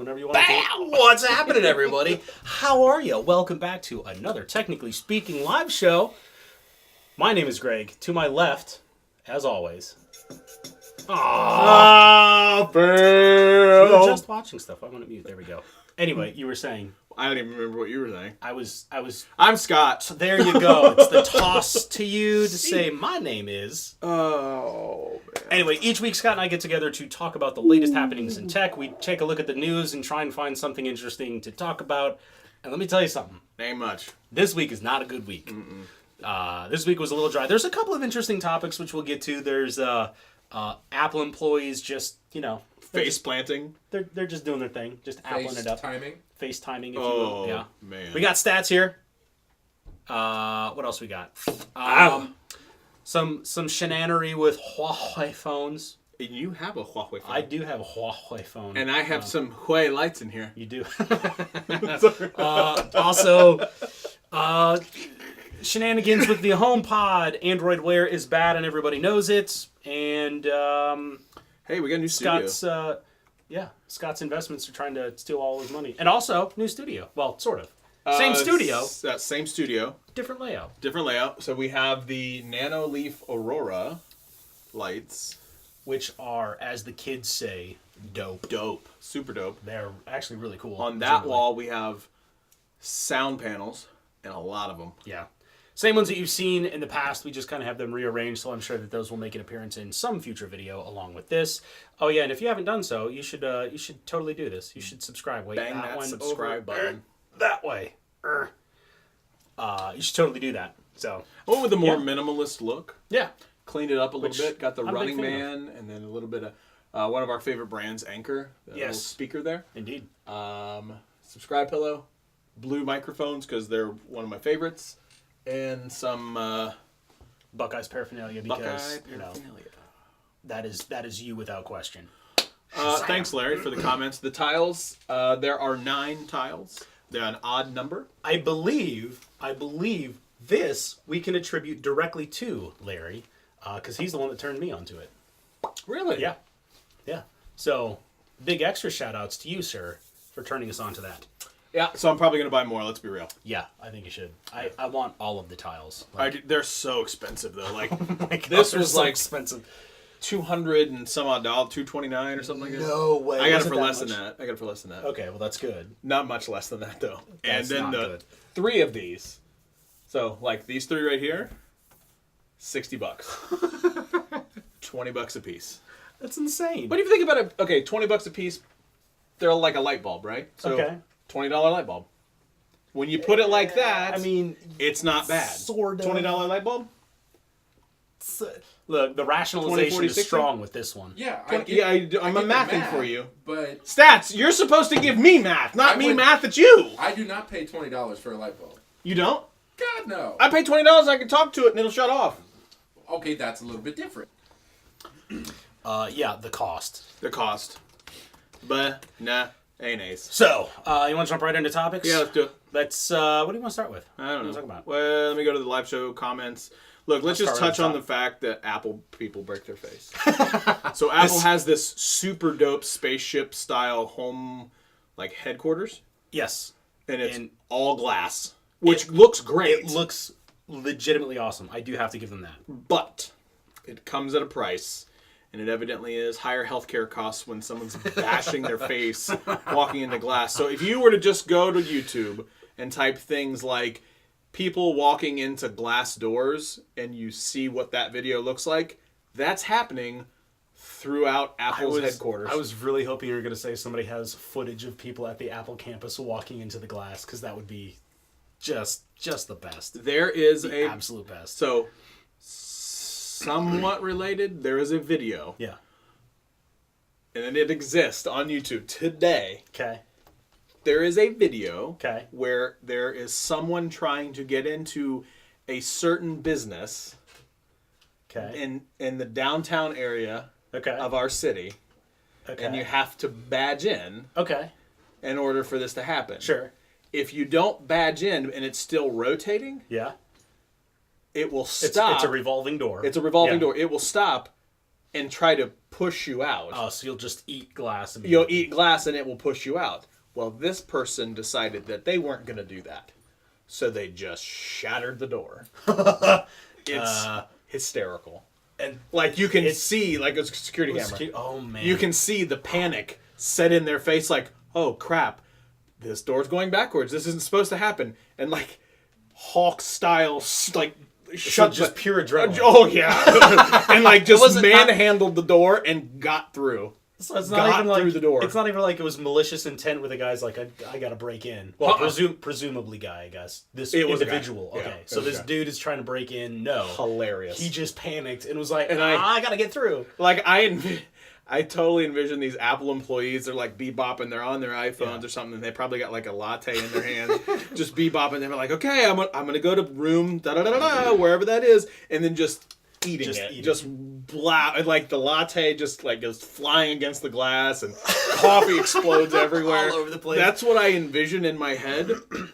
whenever you want to. What's happening, everybody? How are you? Welcome back to another Technically Speaking live show. My name is Greg. To my left, as always. Oh, We were just watching stuff. I'm going to mute. There we go. Anyway, you were saying. I don't even remember what you were saying. I'm Scott. So there you go. It's the toss to you to say my name is. Oh, man. Anyway, each week Scott and I get together to talk about the latest happenings in tech. We take a look at the news and try and find something interesting to talk about. And let me tell you something. Ain't much. This week is not a good week. This week was a little dry. There's a couple of interesting topics which we'll get to. There's Apple employees just, Face planting. They're just doing their thing, just appling it up. FaceTiming, if you will. Yeah, man. We got stats here. What else we got? Some shenanery with Huawei phones. And you have a Huawei phone. I do have a Huawei phone. And I have some Huawei lights in here. You do. Also, shenanigans with the HomePod. Android Wear is bad and everybody knows it. And hey, we got a new studio. Scott's investments are trying to steal all his money. And also, new studio. Well, sort of. Same studio. Same studio. Different layout. Different layout. So we have the Nano Leaf Aurora lights. Which are, as the kids say, dope. Dope. Super dope. They're actually really cool. On that wall, we have sound panels, and a lot of them. Yeah. Same ones that you've seen in the past. We just kind of have them rearranged, so I'm sure that those will make an appearance in some future video along with this. Oh yeah, and if you haven't done so, you should totally do this. You should subscribe. Wait, bang that subscribe button that way. You should totally do that. So. Oh, with a more minimalist look. Yeah. Cleaned it up a little bit. Got the Running Man, and then a little bit of one of our favorite brands, Anchor. The little speaker there. Indeed. Subscribe pillow, blue microphones because they're one of my favorites. And some Buckeyes paraphernalia because that is you without question. Thanks, Larry, for the comments. The tiles, there are 9 tiles. They're an odd number. I believe this we can attribute directly to Larry because he's the one that turned me onto it. Really? Yeah. So big extra shout outs to you, sir, for turning us onto that. Yeah, so I'm probably going to buy more, let's be real. Yeah, I think you should. I want all of the tiles. They're so expensive, though. Like, oh my God, this was so like expensive. $200 and some odd dollars, $229 or something like that. No way. I got it for less than that. Okay, well, that's good. Not much less than that, though. That's and then the 3 of these. So, like these 3 right here, $60. $20 a piece. That's insane. But if you think about it, okay, $20 a piece, they're like a light bulb, right? So okay. $20 light bulb. When you put it like that, I mean, it's not bad. Sort of. $20 light bulb? Look, the rationalization 40, is 60? strong with this one. Yeah, I'm mathing for you. But Stats, you're supposed to give me math, not me math at you. I do not pay $20 for a light bulb. You don't? God, no. I pay $20, I can talk to it, and it'll shut off. Okay, that's a little bit different. Yeah, the cost. The cost. But, nah, ain't ace. So, you want to jump right into topics? Yeah, let's do it. Let's, what do you want to start with? I don't know. What do you want to talk about? Well, let me go to the live show comments. Look, let's just touch on the fact that Apple people break their face. So Apple has this super dope spaceship style home, like, headquarters. Yes. And it's all glass, which looks great. It looks legitimately awesome. I do have to give them that. But it comes at a price. And it evidently is higher healthcare costs when someone's bashing their face walking into glass. So if you were to just go to YouTube and type things like people walking into glass doors and you see what that video looks like, that's happening throughout Apple's headquarters. I was really hoping you were going to say somebody has footage of people at the Apple campus walking into the glass because that would be just the best. There is the absolute best. So somewhat related, there is a video. Yeah. And it exists on YouTube today. Okay. There is a video where there is someone trying to get into a certain business in the downtown area of our city. Okay. And you have to badge in in order for this to happen. Sure. If you don't badge in and it's still rotating, it will stop. It's a revolving door. It's a revolving door. It will stop and try to push you out. Oh, so you'll just eat glass. You'll eat glass and it will push you out. Well, this person decided that they weren't going to do that. So they just shattered the door. It's hysterical. And like you can see, like a security camera. Oh, man. You can see the panic set in their face like, oh, crap. This door's going backwards. This isn't supposed to happen. And like Hulk style, like, shut just pure adrenaline. Oh, yeah. And like just not- manhandled the door and got through. So it's got not even like through the door. It's not even like it was malicious intent where the guy's like, I gotta break in. Well, presumably guy, I guess. This It was a guy. individual. Yeah, Okay, it so was a this guy. dude is trying to break in. No, Hilarious. he just panicked and was like, And I gotta get through. Like I totally envision these Apple employees. They're like bebopping. They're on their iPhones or something. And they probably got like a latte in their hands, just bebopping. They're like, okay, I'm gonna go to room da da da da wherever that is, and then just eating it. Just blah, and like the latte just like goes flying against the glass, and coffee explodes everywhere, all over the place. That's what I envision in my head.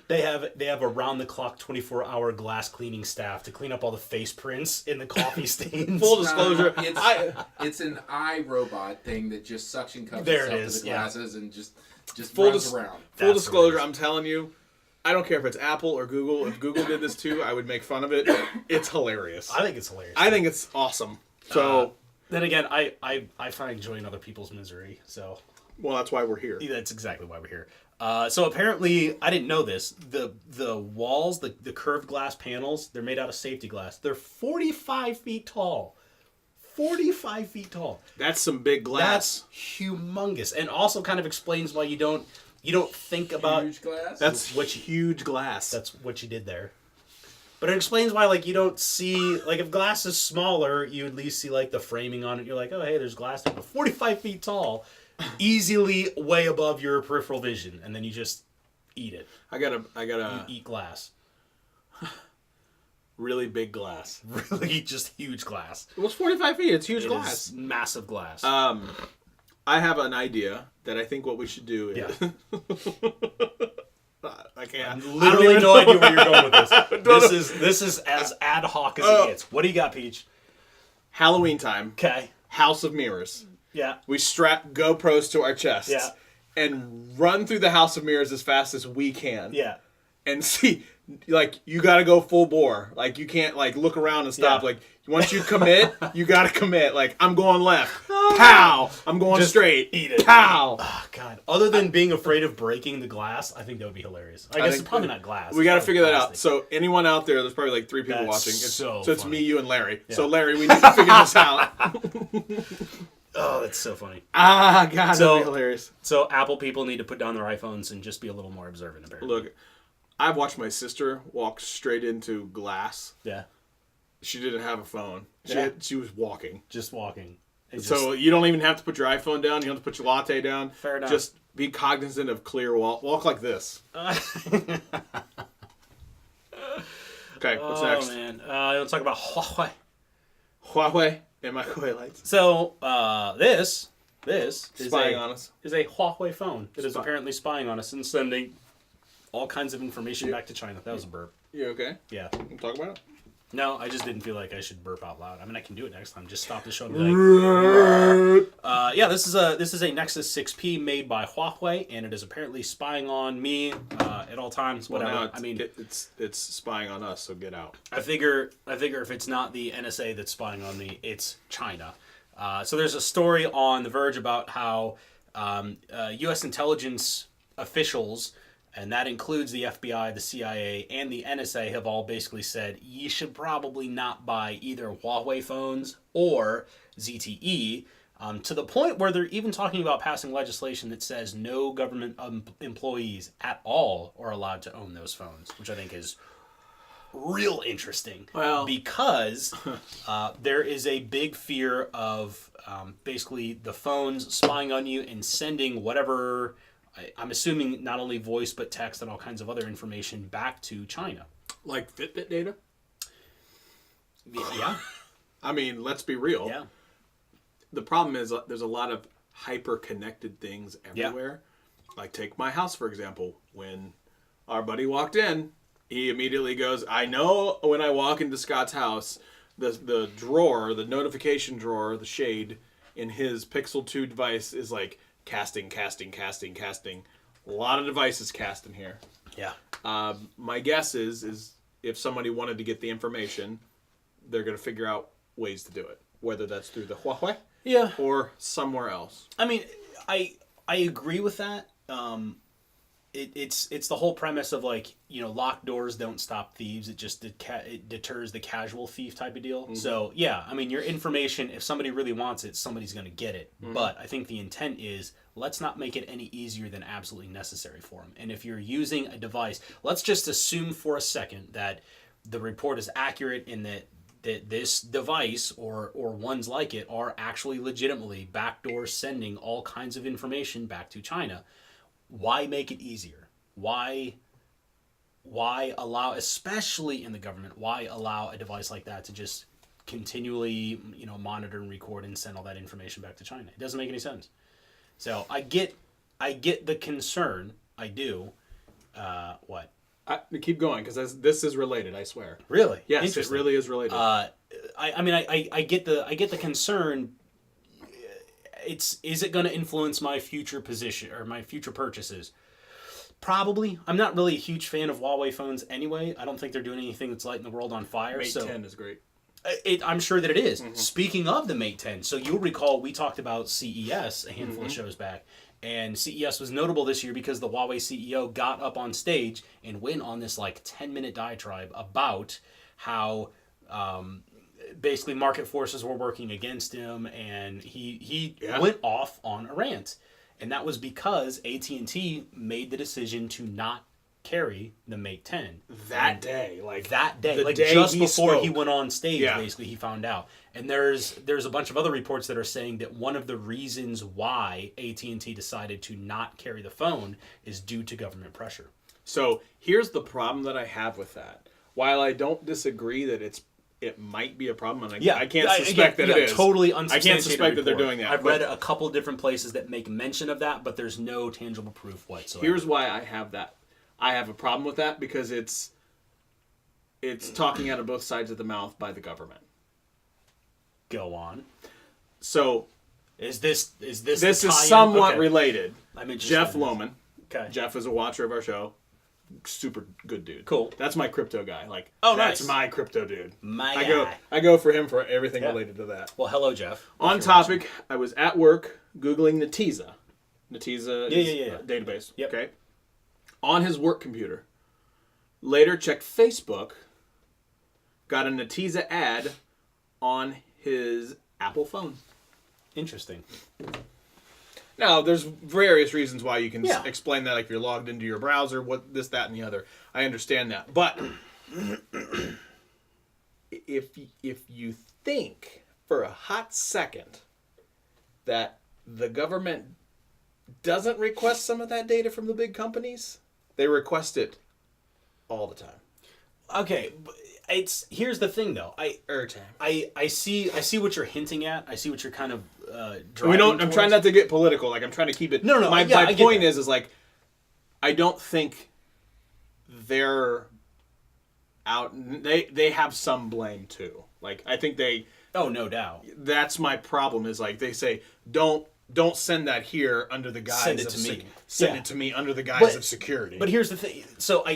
They have around the clock 24-hour glass cleaning staff to clean up all the face prints in the coffee stains. Full disclosure, It's an iRobot thing that just suction cups There it itself is, to the yeah. glasses and just full runs around. Full That's disclosure, hilarious. I'm telling you, I don't care if it's Apple or Google. If Google did this too, I would make fun of it. It's hilarious. I think it's hilarious. I think it's awesome. So, then again, I find joy in other people's misery. So well, that's why we're here. that's exactly why we're here. So apparently, I didn't know this. The walls, the curved glass panels, they're made out of safety glass. They're 45 feet tall. 45 feet tall. That's some big glass. That's humongous, and also kind of explains why you don't think about Huge glass. That's huge glass. that's what you did there. But it explains why, like, you don't see, like, if glass is smaller, you at least see, like, the framing on it. You're like, oh, hey, there's glass there. But 45 feet tall, easily way above your peripheral vision. And then you just eat it. I got You a eat glass. really big glass. Really just huge glass. Well, it's 45 feet. It's huge It glass. is massive glass. I have an idea that I think what we should do is... Yeah. I can't. Literally no idea where you're going with this. This is as ad hoc as it gets. What do you got, Peach? Halloween time. Okay. House of Mirrors. Yeah. We strap GoPros to our chests. Yeah. And run through the House of Mirrors as fast as we can. Yeah. And see, like, you gotta go full bore. Like, you can't, like, look around and stop. Yeah. Like, once you commit, you gotta commit. Like, I'm going left. Pow! I'm going Just straight. eat it. Pow! Oh, God. Other than being afraid of breaking the glass, I think that would be hilarious. I guess think it's probably not glass. We gotta It's figure that probably out. So, anyone out there, there's probably like 3 people That's watching. so it's funny. me, you, and Larry. Yeah. So, Larry, we need to figure this out. Oh, that's so funny. God, that'd So- be hilarious. So Apple people need to put down their iPhones and just be a little more observant, apparently. Look, I've watched my sister walk straight into glass. Yeah. She didn't have a phone. Yeah. She was walking. Just walking. And So you don't even have to put your iPhone down. You don't have to put your latte down. Fair enough. Just be cognizant of clear walk. Walk like this. Okay, what's next? man. Let's talk about Huawei. Huawei and my Huawei lights. So, this is Spying on us. is a Huawei phone that is apparently spying on us and sending all kinds of information back to China. That was a burp. You okay? Yeah. We'll talk about it. No, I just didn't feel like I should burp out loud. I mean, I can do it next time. Just stop the show and be like, yeah, this is a Nexus 6P made by Huawei, and it is apparently spying on me at all times. Well, Whatever. now I mean, it's spying on us. So get out. I figure if it's not the NSA that's spying on me, it's China. So there's a story on The Verge about how U.S. intelligence officials, and that includes the FBI, the CIA, and the NSA, have all basically said, you should probably not buy either Huawei phones or ZTE, to the point where they're even talking about passing legislation that says no government employees at all are allowed to own those phones, which I think is real interesting. Well- because there is a big fear of basically the phones spying on you and sending whatever... I'm assuming not only voice but text and all kinds of other information back to China. Like Fitbit data. Yeah. I mean, let's be real. Yeah. The problem is there's a lot of hyper-connected things Yeah. everywhere. Like, take my house, for example. When our buddy walked in, he immediately goes, I know when I walk into Scott's house, the drawer, the notification drawer, the shade in his Pixel 2 device is like casting. A lot of devices casting here. Yeah. My guess is if somebody wanted to get the information, they're going to figure out ways to do it, whether that's through the Huawei Yeah. or somewhere else. I mean, I agree with that. It's the whole premise of like, locked doors don't stop thieves. It just it deters the casual thief type of deal. Mm-hmm. So yeah, I mean, your information, if somebody really wants it, somebody's going to get it. Mm-hmm. But I think the intent is, let's not make it any easier than absolutely necessary for them. And if you're using a device, let's just assume for a second that the report is accurate in that this device or ones like it are actually legitimately backdoor sending all kinds of information back to China. Why make it easier? Why allow, especially in the government, why allow a device like that to just continually, monitor and record and send all that information back to China? It doesn't make any sense. So I get the concern. I do. What? Keep going, because this is related. I swear. Really? Yes, it really is related. I get the concern. Is it going to influence my future position or my future purchases? Probably. I'm not really a huge fan of Huawei phones anyway. I don't think they're doing anything that's lighting the world on fire. Mate 10 is great. I'm sure that it is. Mm-hmm. Speaking of the Mate 10, so you'll recall we talked about CES a handful of shows back, and CES was notable this year because the Huawei CEO got up on stage and went on this 10-minute diatribe about how basically market forces were working against him, and he went off on a rant. And that was because AT&T made the decision to not carry the Mate 10. That day. Just before he went on stage, basically, he found out. And there's a bunch of other reports that are saying that one of the reasons why AT&T decided to not carry the phone is due to government pressure. So here's the problem that I have with that. While I don't disagree that it might be a problem, and I can't suspect that it is. Totally I can't suspect that they're doing that. I've read a couple different places that make mention of that, but there's no tangible proof whatsoever. Here's why I have that. I have a problem with that because it's talking out of both sides of the mouth by the government. Go on. So is this is somewhat related. I'm interested. Jeff Lohman. Okay. Jeff is a watcher of our show. Super good dude. Cool. That's my crypto guy. That's nice. My crypto dude. My guy. I go for him for everything related to that. Well, hello, Jeff. On topic, I was at work Googling Netezza. Netezza is a database. Yep. Okay. On his work computer. Later checked Facebook. Got a Netezza ad on his Apple phone. Interesting. Now, there's various reasons why you can explain that, like if you're logged into your browser, what this, that, and the other. I understand that. But if you think for a hot second that the government doesn't request some of that data from the big companies, they request it all the time. Okay, here's the thing though. I see what you're hinting at. I see what you're kind of driving towards. I'm trying not to get political. I'm trying to keep it. No. My point is I don't think they're out. They have some blame too. I think they. Oh, no doubt. That's my problem. Is they say don't send that here under the guise send it of to me. Send it to me under the guise of security. But here's the thing. So I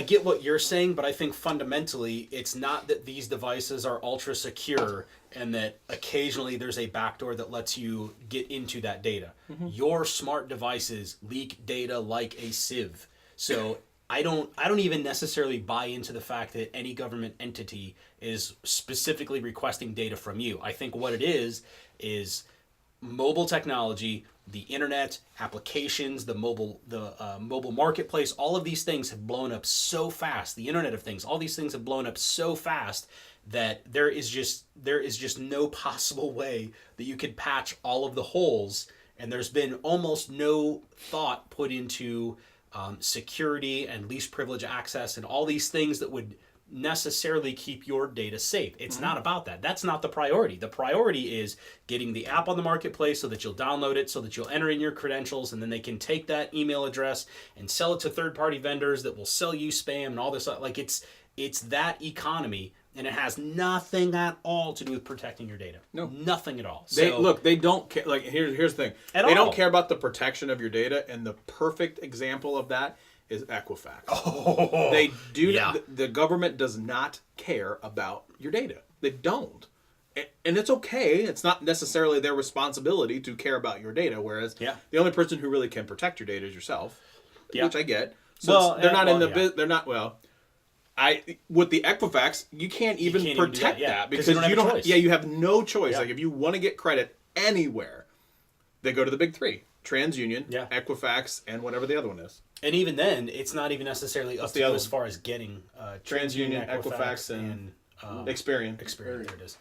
get what you're saying, but I think fundamentally it's not that these devices are ultra secure and that occasionally there's a backdoor that lets you get into that data. Mm-hmm. Your smart devices leak data like a sieve. So I don't even necessarily buy into the fact that any government entity is specifically requesting data from you. I think what it is mobile technology, the internet, applications, the mobile marketplace, all of these things have blown up so fast. The Internet of Things, all these things have blown up so fast that there is just no possible way that you could patch all of the holes. And there's been almost no thought put into security and least privilege access and all these things that would necessarily keep your data safe. It's not about that. That's not the priority. The priority is getting the app on the marketplace so that you'll download it, so that you'll enter in your credentials, and then they can take that email address and sell it to third-party vendors that will sell you spam and all this. It's that economy And it has nothing at all to do with protecting your data. No. Nothing at all. They don't care. Like, here's the thing. They don't care about the protection of your data, and the perfect example of that is Equifax. Oh, They do. yeah. The government does not care about your data. They don't. And it's okay. It's not necessarily their responsibility to care about your data, whereas the only person who really can protect your data is yourself, which I get. So they're not in the they're not with the Equifax, you can't even protect that because you don't have, you have no choice. Like if you want to get credit anywhere, they go to the big three: TransUnion, Equifax, and whatever the other one is. And even then, it's not even necessarily up to you as far as getting TransUnion, Equifax, and Experian. Experian, there it is.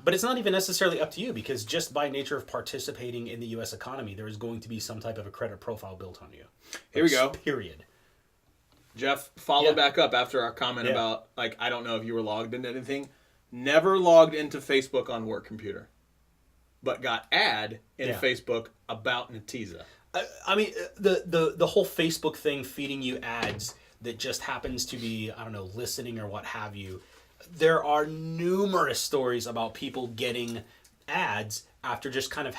But it's not even necessarily up to you because just by nature of participating in the U.S. economy, there is going to be some type of a credit profile built on you. Here we go. Period. Jeff followed back up after our comment about, like, I don't know if you were logged into anything. Never logged into Facebook on work computer, but got ad in Facebook about Netiza. I mean, the whole Facebook thing feeding you ads that just happens to be, I don't know, listening or what have you. There are numerous stories about people getting ads after just kind of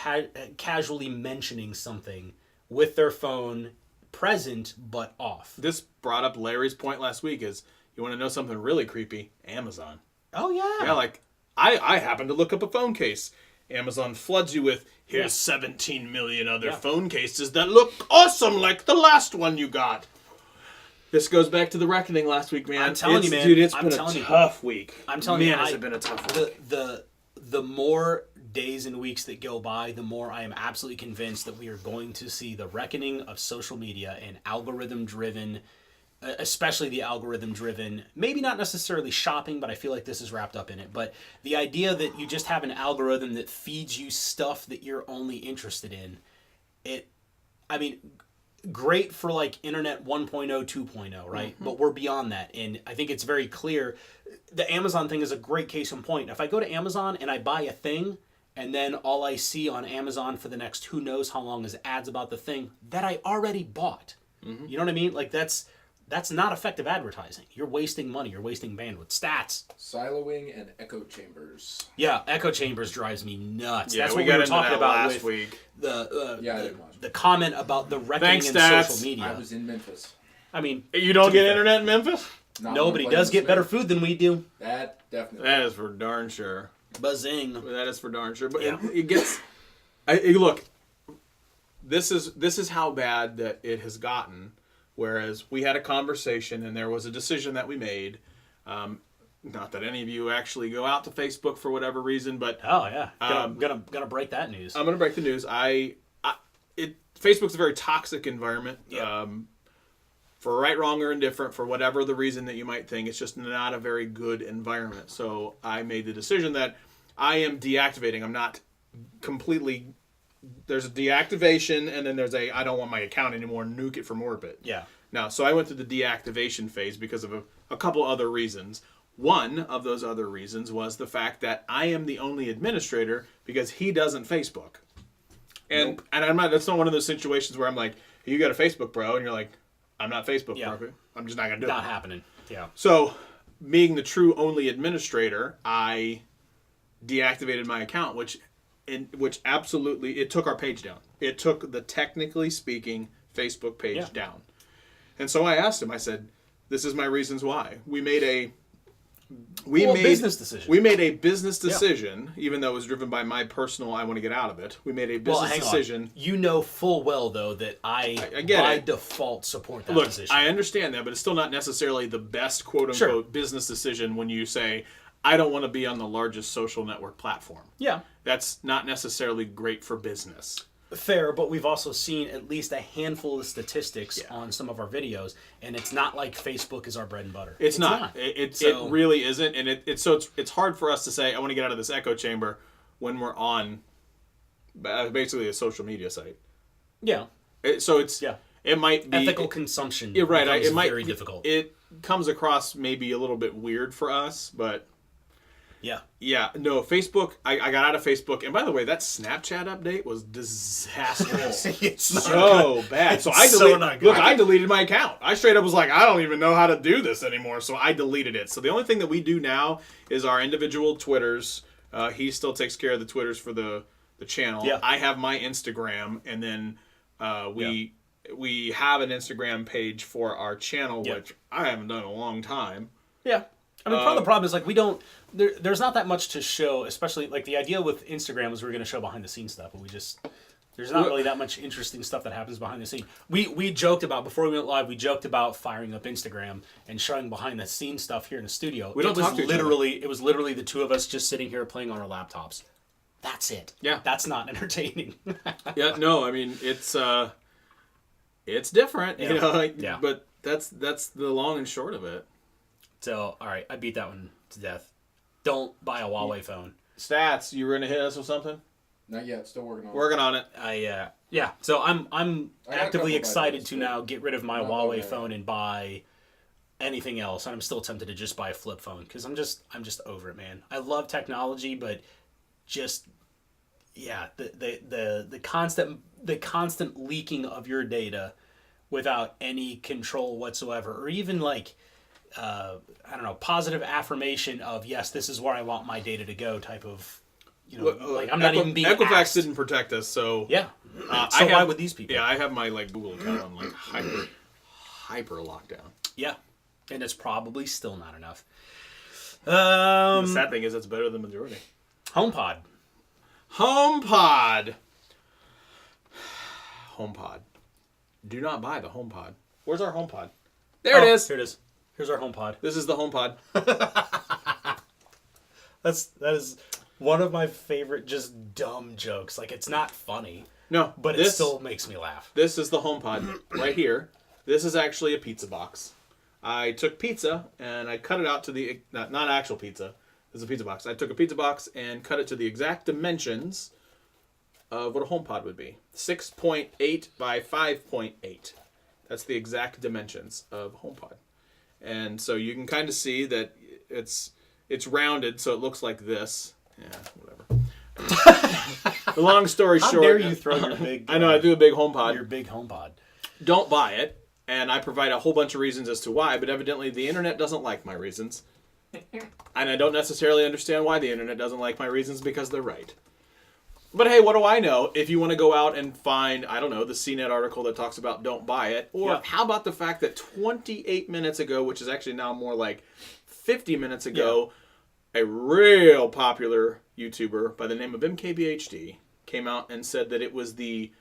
casually mentioning something with their phone present but off. This brought up Larry's point last week is, you want to know something really creepy? Amazon. Oh, yeah. Yeah, like, I happened to look up a phone case. Amazon floods you with, here's 17 million other phone cases that look awesome like the last one you got. This goes back to the reckoning last week, man. I'm telling you, man. Dude, it's been a tough week. I'm telling you, has it been a tough week. The more days and weeks that go by, the more I am absolutely convinced that we are going to see the reckoning of social media and algorithm-driven, especially the algorithm-driven, maybe not necessarily shopping, but I feel like this is wrapped up in it. But the idea that you just have an algorithm that feeds you stuff that you're only interested in, great for like internet 1.0, 2.0, right? Mm-hmm. But we're beyond that. And I think it's very clear. The Amazon thing is a great case in point. If I go to Amazon and I buy a thing, and then all I see on Amazon for the next who knows how long is ads about the thing that I already bought. Mm-hmm. You know what I mean? Like that's not effective advertising. You're wasting money. You're wasting bandwidth. Stats. Siloing and echo chambers. Yeah, echo chambers drives me nuts. Yeah, that's what we were talking about last week. The comment about the reckoning in social media. I was in Memphis. I mean, you don't get internet in Memphis? Nobody does get better food than we do. That definitely. That is for darn sure. Buzzing. That is for darn sure. But it gets. Look, this is how bad that it has gotten. Whereas we had a conversation and there was a decision that we made. Not that any of you actually go out to Facebook for whatever reason, but gonna break that news. I'm gonna break the news. Facebook's a very toxic environment. Yeah. For right, wrong, or indifferent, for whatever the reason that you might think, it's just not a very good environment. So I made the decision that I am deactivating. I'm not completely. There's a deactivation, and then there's I don't want my account anymore. Nuke it from orbit. Yeah. Now, so I went through the deactivation phase because of a couple other reasons. One of those other reasons was the fact that I am the only administrator because he doesn't Facebook. And I'm not. That's not one of those situations where I'm like, hey, you got a Facebook, bro, and you're like, I'm not Facebook, bro. I'm just not gonna do it. Not happening. Yeah. So, being the true only administrator, I deactivated my account, which absolutely it took our page down. It took the technically speaking Facebook page down. And so I asked him. I said, "This is my reasons why." We made a business decision. We made a business decision, even though it was driven by my personal, I want to get out of it. We made a business decision. You know full well, though, that I by default support that position. I understand that, but it's still not necessarily the best quote-unquote business decision when you say, I don't want to be on the largest social network platform. Yeah. That's not necessarily great for business. Fair, but we've also seen at least a handful of statistics on some of our videos, and it's not like Facebook is our bread and butter. It's not. It really isn't, and it's hard for us to say I want to get out of this echo chamber when we're on basically a social media site. Yeah. It might be ethical consumption. You're right. It might be very difficult. It comes across maybe a little bit weird for us, but Yeah. Yeah, no, Facebook, I got out of Facebook. And by the way, that Snapchat update was disastrous. It's not So bad. So I so deleted, not good. look, I deleted my account. I straight up was like, I don't even know how to do this anymore. So I deleted it. So the only thing that we do now is our individual Twitters. He still takes care of the Twitters for the channel. Yeah. I have my Instagram, and then we have an Instagram page for our channel, Yeah. which I haven't done in a long time. Yeah. I mean, part of the problem is, like, we don't... There's not that much to show, especially, like, the idea with Instagram was we were going to show behind-the-scenes stuff, but we just... There's not really that much interesting stuff that happens behind the scenes. We joked about, before we went live, we joked about firing up Instagram and showing behind-the-scenes stuff here in the studio. We don't talk to each other. It was literally the two of us just sitting here playing on our laptops. That's it. Yeah. That's not entertaining. Yeah, no, I mean, it's different, you know, like, Yeah. but that's the long and short of it. So, all right, I beat that one to death. Don't buy a Huawei phone. Stats, you were gonna hit us with something? Not yet. Still working on it. Working on it. Yeah. So I'm I got a actively couple excited ideas, to too. now get rid of my Not Huawei long, yeah. phone and buy anything else. And I'm still tempted to just buy a flip phone because I'm just over it, man. I love technology, but just the constant leaking of your data without any control whatsoever, or even like I don't know, positive affirmation of yes, this is where I want my data to go type of, you know, like I'm not even being Equifax asked. didn't protect us, so Yeah. I Why have- would these people? Yeah, I have my like Google account on like hyper lockdown. Yeah. And it's probably still not enough. The sad thing is, it's better than the majority. HomePod. HomePod. Do not buy the HomePod. Where's our HomePod? There it is. Here it is. Here's our HomePod. This is the HomePod. That is one of my favorite just dumb jokes. Like, it's not funny, No, but it still makes me laugh. This is the HomePod right here. This is actually a pizza box. I took pizza and I cut it out to the not actual pizza. This is a pizza box. I took a pizza box and cut it to the exact dimensions of what a HomePod would be. 6.8 by 5.8. That's the exact dimensions of a HomePod. And so you can kind of see that it's rounded, so it looks like this. Yeah, whatever. The long story How short, dare you throw your big... I know I do a big HomePod. Your big HomePod. Don't buy it, and I provide a whole bunch of reasons as to why, but evidently the internet doesn't like my reasons. And I don't necessarily understand why the internet doesn't like my reasons, because they're right. But hey, what do I know? If you want to go out and find, I don't know, the CNET article that talks about don't buy it, or Yeah. how about the fact that 28 minutes ago, which is actually now more like 50 minutes ago, a real popular YouTuber by the name of MKBHD came out and said that it was the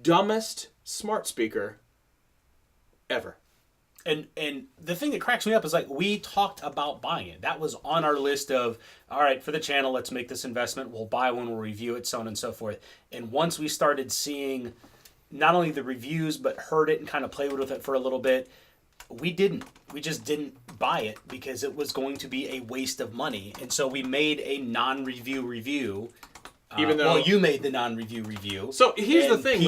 dumbest smart speaker ever. And the thing that cracks me up is, like, we talked about buying it. That was on our list of, all right, for the channel, let's make this investment. We'll buy one, we'll review it, so on and so forth. And once we started seeing not only the reviews, but heard it and kind of played with it for a little bit, we just didn't buy it because it was going to be a waste of money. And so we made a non-review review. Even though- well, you made the non-review review. So here's the and thing,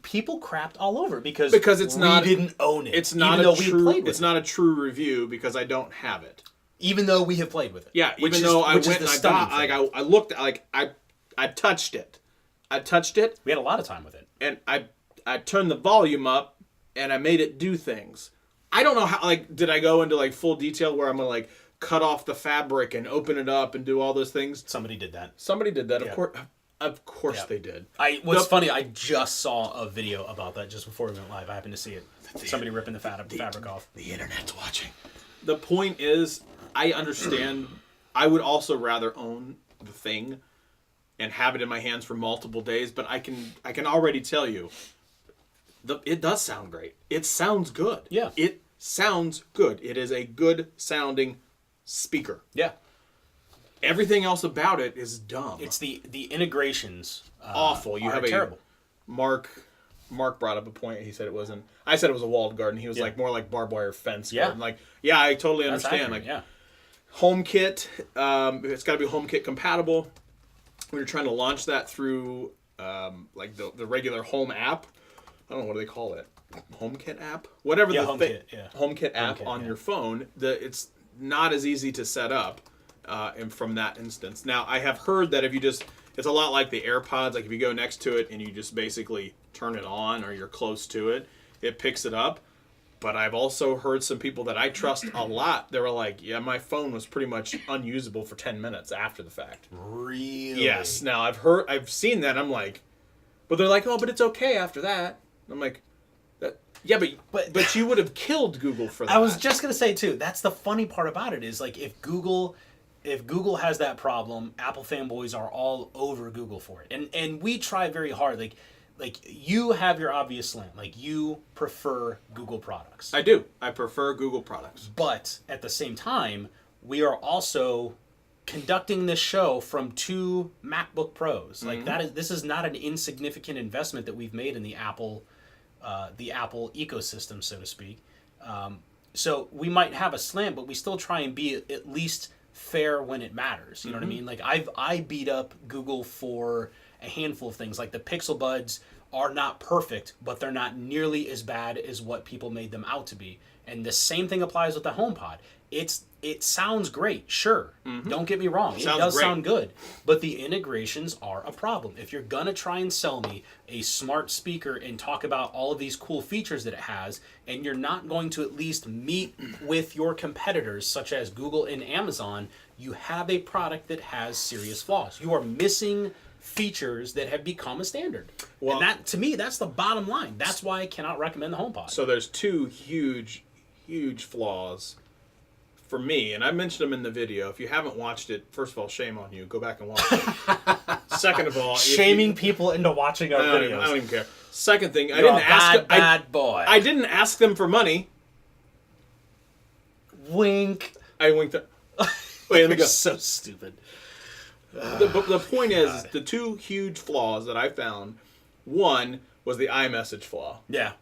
people crapped all over because it's not, we didn't own it. It's not even a though we true. played with It's not a true review because I don't have it. even though we have played with it. Yeah, Which even is- though I which is went the and I stunning got, like thing. I looked, like I touched it. I touched it, We had a lot of time with it. and I turned the volume up, and I made it do things. I don't know how. Like, did I go into like full detail where I'm gonna like cut off the fabric and open it up and do all those things? Somebody did that. Somebody did that, Yeah. Of course Yeah. they did. What's funny, I just saw a video about that just before we went live. I happened to see it. Somebody ripping the fabric off. The internet's watching. The point is, I understand. I would also rather own the thing and have it in my hands for multiple days, but I can already tell you, it does sound great. It sounds good. Yeah. It sounds good. It is a good sounding speaker. Yeah. Everything else about it is dumb. It's the integrations. awful. You are have terrible. Mark brought up a point. He said it wasn't. I said it was a walled garden. He was Yeah. like more like barbed wire fence. Yeah. Garden. Like, yeah, I totally That's understand. accurate, Like, yeah. HomeKit. It's got to be HomeKit compatible. We were trying to launch that through like the regular Home app. I don't know what do they call it. HomeKit app, whatever Yeah, the HomeKit, yeah. HomeKit app HomeKit, on yeah. your phone. It's not as easy to set up. and from that instance. Now, I have heard that it's a lot like the AirPods. Like if you go next to it and you just basically turn it on or you're close to it, it picks it up. But I've also heard some people that I trust a lot. They were like, yeah, my phone was pretty much unusable for 10 minutes after the fact. Really? Yes. Now, I've seen that. I'm like, but they're like, oh, but it's okay after that. I'm like, yeah, but you would have killed Google for that. I was just gonna say too. That's the funny part about it is like if Google has that problem, Apple fanboys are all over Google for it, and we try very hard. Like you have your obvious slant. Like you prefer Google products. I do. I prefer Google products. But at the same time, we are also conducting this show from 2 MacBook Pros. Like this is not an insignificant investment that we've made in the Apple ecosystem, so to speak. So we might have a slant, but we still try and be at least fair when it matters. You know what I mean? Like I beat up Google for a handful of things. Like the Pixel Buds are not perfect, but they're not nearly as bad as what people made them out to be. And the same thing applies with the HomePod. It sounds great, sure. Don't get me wrong. It does sound good. But the integrations are a problem. If you're going to try and sell me a smart speaker and talk about all of these cool features that it has, and you're not going to at least meet with your competitors, such as Google and Amazon, you have a product that has serious flaws. You are missing features that have become a standard. Well, and that, to me, that's the bottom line. That's why I cannot recommend the HomePod. So there's 2 huge flaws for me, and I mentioned them in the video. If you haven't watched it, first of all, shame on you. Go back and watch it. Second of all, shaming people into watching our videos. I don't even care. Second thing, You're a bad boy. I didn't ask them for money. Wink. I winked. Wait, let me go. So stupid. The point is, the 2 huge flaws that I found. One was the iMessage flaw. Yeah.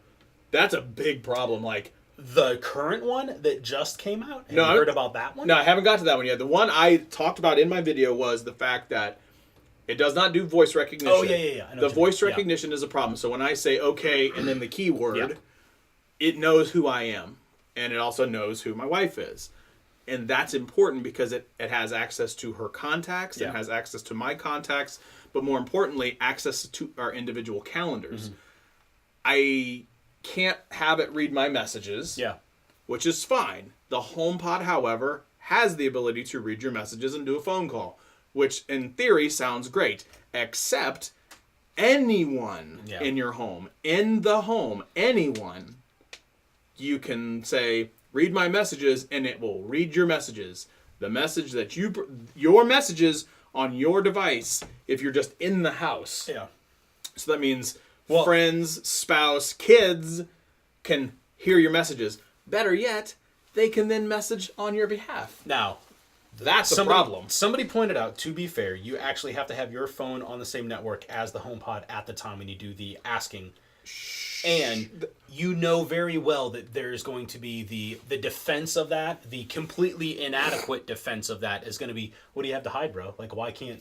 That's a big problem. Like the current one that just came out? Have you heard about that one? No, I haven't got to that one yet. The one I talked about in my video was the fact that it does not do voice recognition. Oh, yeah. The voice recognition is a problem. So when I say okay and then the keyword, it knows who I am. And it also knows who my wife is. And that's important because it has access to her contacts. It has access to my contacts. But more importantly, access to our individual calendars. I can't have it read my messages, which is fine. The HomePod, however, has the ability to read your messages and do a phone call, which in theory sounds great, except anyone in your home, in the home, anyone, you can say, read my messages, and it will read your messages. The message that your messages on your device, if you're just in the house. Yeah. So that means friends, spouse, kids can hear your messages. Better yet, they can then message on your behalf. Now, that's a problem. Somebody pointed out, to be fair, you actually have to have your phone on the same network as the HomePod at the time when you do the asking. And you know very well that there's going to be the defense of that, the completely inadequate defense of that is going to be, what do you have to hide, bro? Like, why can't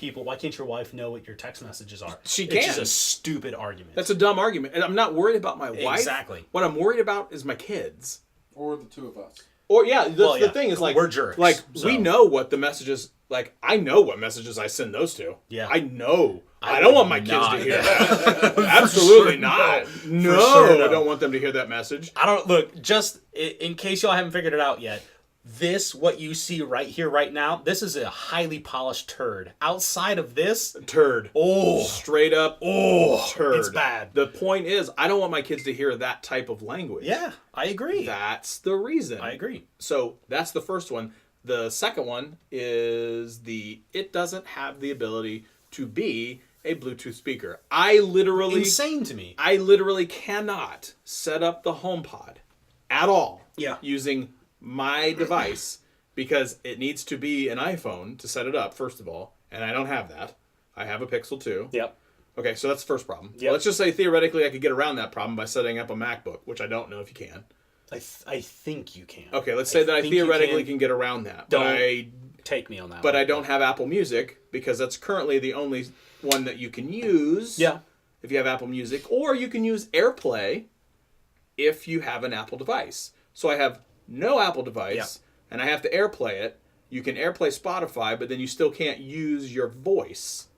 your wife know what your text messages are? She can. It's just a stupid argument. That's a dumb argument. And I'm not worried about my wife. Exactly. What I'm worried about is my kids. Or the 2 of us. Or, the thing is, like, we're jerks. Like, so. we know what the messages, like, I know what messages I send those to. Yeah. I know. I don't want my kids to hear that. Absolutely not. No, sure, I don't want them to hear that message. Just in case y'all haven't figured it out yet, what you see right here, right now, this is a highly polished turd. Outside of this... Turd. Oh. Straight up. Oh. Turd. It's bad. The point is, I don't want my kids to hear that type of language. Yeah, I agree. That's the reason. I agree. So, that's the first one. The second one is it doesn't have the ability to be a Bluetooth speaker. Insane to me. I literally cannot set up the HomePod at all using my device because it needs to be an iPhone to set it up, first of all, and I don't have that. I have a Pixel 2. Yep. Okay, so that's the first problem. Yep. Let's just say theoretically I could get around that problem by setting up a MacBook, which I don't know if you can. I think you can. Okay, let's say that I theoretically can get around that. Take me on that But one. I don't have Apple Music because that's currently the only one that you can use if you have Apple Music. Or you can use AirPlay if you have an Apple device. So I have no Apple device, and I have to AirPlay it. You can AirPlay Spotify, but then you still can't use your voice,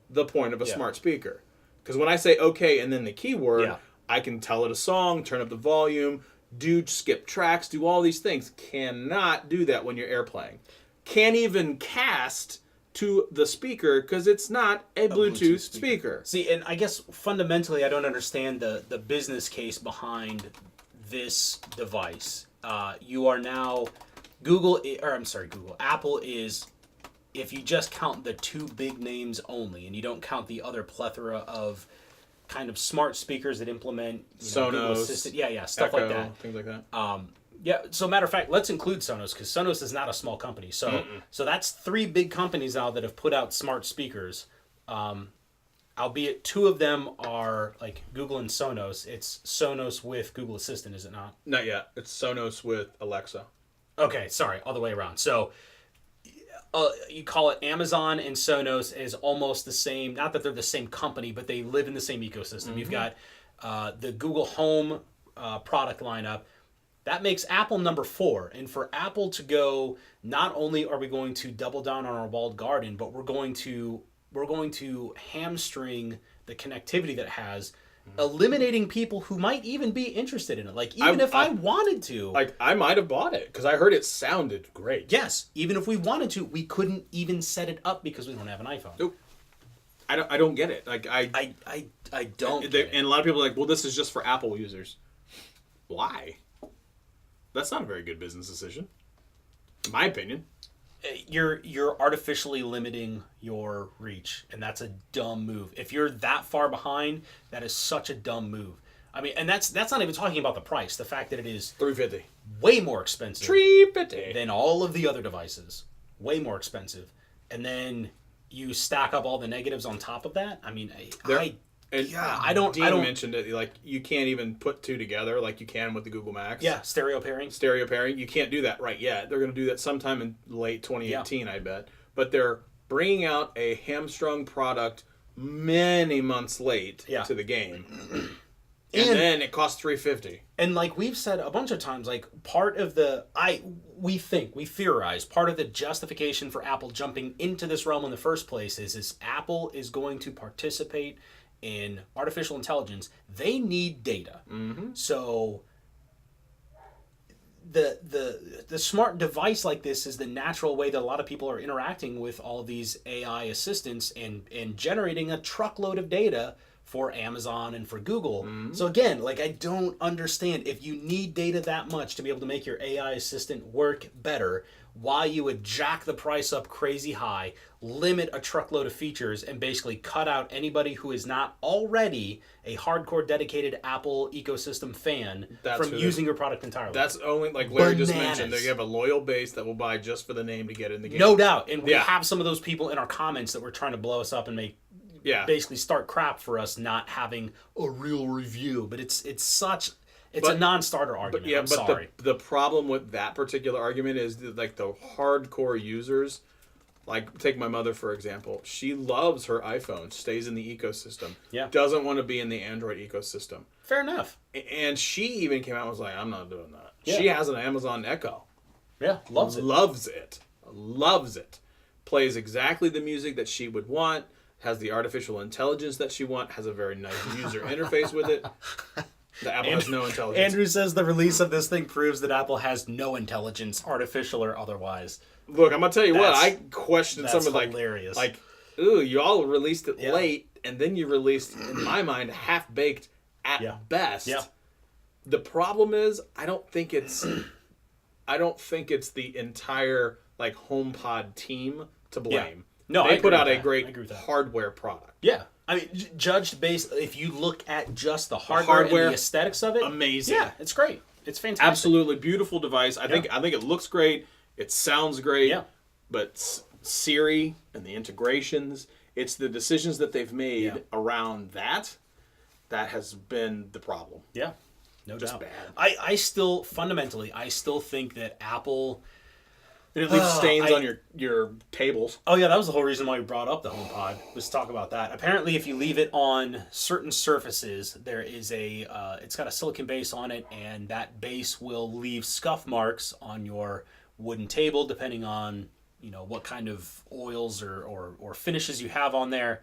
the point of a smart speaker. Because when I say okay and then the keyword, I can tell it a song, turn up the volume, skip tracks, do all these things. Cannot do that when you're AirPlaying. Can't even cast to the speaker because it's not a Bluetooth speaker. See, and I guess fundamentally I don't understand the business case behind this device. You are now Apple is, if you just count the two big names only and you don't count the other plethora of kind of smart speakers that implement Sonos, Assistant, stuff Echo, like that. Things like that. So matter of fact, let's include Sonos because Sonos is not a small company. So that's three big companies now that have put out smart speakers. Albeit two of them are like Google and Sonos. It's Sonos with Google Assistant, is it not? Not yet. It's Sonos with Alexa. Okay, sorry, all the way around. So you call it Amazon and Sonos is almost the same. Not that they're the same company, but they live in the same ecosystem. You've got the Google Home product lineup. That makes Apple number 4. And for Apple to go, not only are we going to double down on our walled garden, but we're going to hamstring the connectivity that it has, eliminating people who might even be interested in it. Like, even if I wanted to. Like, I might have bought it because I heard it sounded great. Yes. Even if we wanted to, we couldn't even set it up because we don't have an iPhone. Nope. I don't get it. Like, I don't get it. And a lot of people are like, well, this is just for Apple users. Why? That's not a very good business decision, in my opinion. You're artificially limiting your reach, and that's a dumb move. If you're that far behind, that is such a dumb move. I mean, and that's not even talking about the price. The fact that it is $350, way more expensive $350 than all of the other devices, way more expensive, and then you stack up all the negatives on top of that. I mean, I don't. Dean mentioned it. Like, you can't even put two together like you can with the Google Max. Yeah, stereo pairing. You can't do that right yet. They're going to do that sometime in late 2018, I bet. But they're bringing out a hamstrung product many months late to the game, and then it costs $350. And like we've said a bunch of times, like part of we theorize part of the justification for Apple jumping into this realm in the first place is Apple is going to participate in artificial intelligence. They need data. So the smart device like this is the natural way that a lot of people are interacting with all these AI assistants and generating a truckload of data for Amazon and for Google. So again, like, I don't understand, if you need data that much to be able to make your AI assistant work better, why you would jack the price up crazy high, limit a truckload of features, and basically cut out anybody who is not already a hardcore dedicated Apple ecosystem fan from using your product entirely. That's only, like Larry just mentioned, that you have a loyal base that will buy just for the name to get in the game. No doubt. And we have some of those people in our comments that were trying to blow us up and make basically start crap for us not having a real review. But it's a non-starter argument. I'm sorry. The problem with that particular argument is that, like, the hardcore users, like, take my mother for example. She loves her iPhone, stays in the ecosystem, doesn't want to be in the Android ecosystem. Fair enough. And she even came out and was like, I'm not doing that. Yeah. She has an Amazon Echo. Yeah, loves it. Plays exactly the music that she would want, has the artificial intelligence that she wants, has a very nice user interface with it. The Apple has no intelligence. Andrew says the release of this thing proves that Apple has no intelligence, artificial or otherwise. Look, I'm gonna tell you what, I questioned some of hilarious. like, ooh, you all released it late, and then you released, in my mind, half baked at best. Yeah. The problem is, I don't think it's the entire, like, HomePod team to blame. Yeah. No, they put out a great hardware product. Yeah. I mean, judged based, if you look at just the hardware and the aesthetics of it, amazing. Yeah, it's great. It's fantastic. Absolutely beautiful device. I think it looks great. It sounds great. Yeah. But Siri and the integrations, it's the decisions that they've made around that has been the problem. Yeah. No Just doubt. bad. I still think that Apple, And it leaves stains on your tables. Oh yeah, that was the whole reason why we brought up the HomePod, was to talk about that. Apparently, if you leave it on certain surfaces, there is it's got a silicon base on it, and that base will leave scuff marks on your wooden table, depending on what kind of oils or finishes you have on there.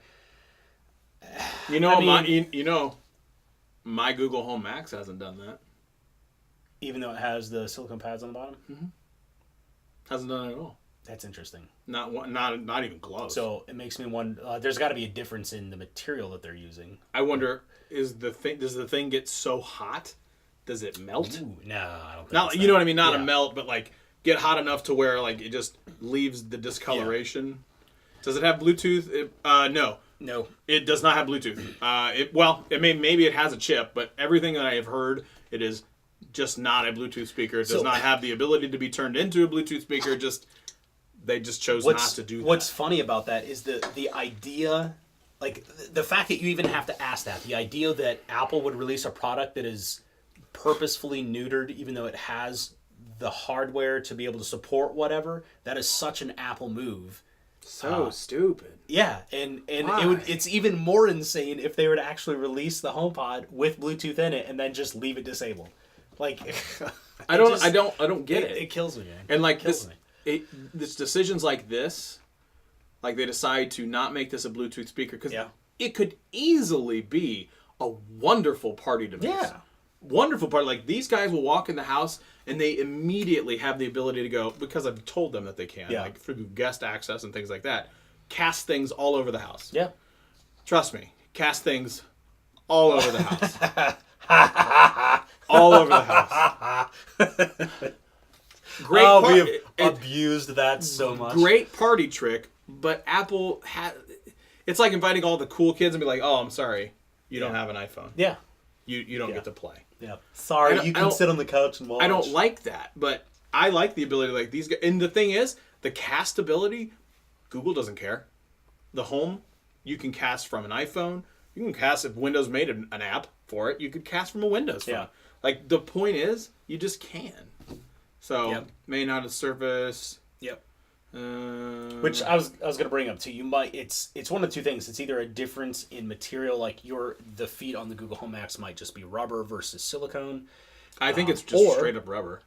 My Google Home Max hasn't done that. Even though it has the silicone pads on the bottom? Mm-hmm. Hasn't done it at all. That's interesting. Not even close. So it makes me wonder. There's got to be a difference in the material that they're using. I wonder, does the thing get so hot? Does it melt? Ooh, no, I don't think Not, it's you know that. what I mean? Not Yeah. a melt, but like get hot enough to where like it just leaves the discoloration. Yeah. Does it have Bluetooth? No. No. It does not have Bluetooth. Maybe it has a chip, but everything that I have heard, it is just not a Bluetooth speaker. It does not have the ability to be turned into a Bluetooth speaker. They just chose not to do that. What's funny about that is the idea, like the fact that you even have to ask that. The idea that Apple would release a product that is purposefully neutered, even though it has the hardware to be able to support whatever, that is such an Apple move. So stupid. Yeah, and it's even more insane if they were to actually release the HomePod with Bluetooth in it and then just leave it disabled. Like, I don't get it. It kills me, man. And like kills me. This decisions like this, like they decide to not make this a Bluetooth speaker because it could easily be a wonderful party device. Yeah. Wonderful party. Like these guys will walk in the house and they immediately have the ability to go, because I've told them that they can, like through guest access and things like that, cast things all over the house. Yeah. Trust me, cast things all over the house. All over the house. Great. We have abused that so much. Great party trick, but Apple had. It's like inviting all the cool kids and be like, "Oh, I'm sorry, you don't have an iPhone. Yeah. You don't get to play." Yeah. Sorry, you can sit on the couch and watch. I don't like that, but I like the ability like these guys. And the thing is, the cast ability, Google doesn't care. The Home, you can cast from an iPhone. You can cast if Windows made an app for it. You could cast from a Windows phone. Yeah. Like the point is, you just can. So may not a Surface. Yep. Which I was gonna bring up too. You might it's one of two things. It's either a difference in material, like the feet on the Google Home Max might just be rubber versus silicone. I think it's just straight up rubber.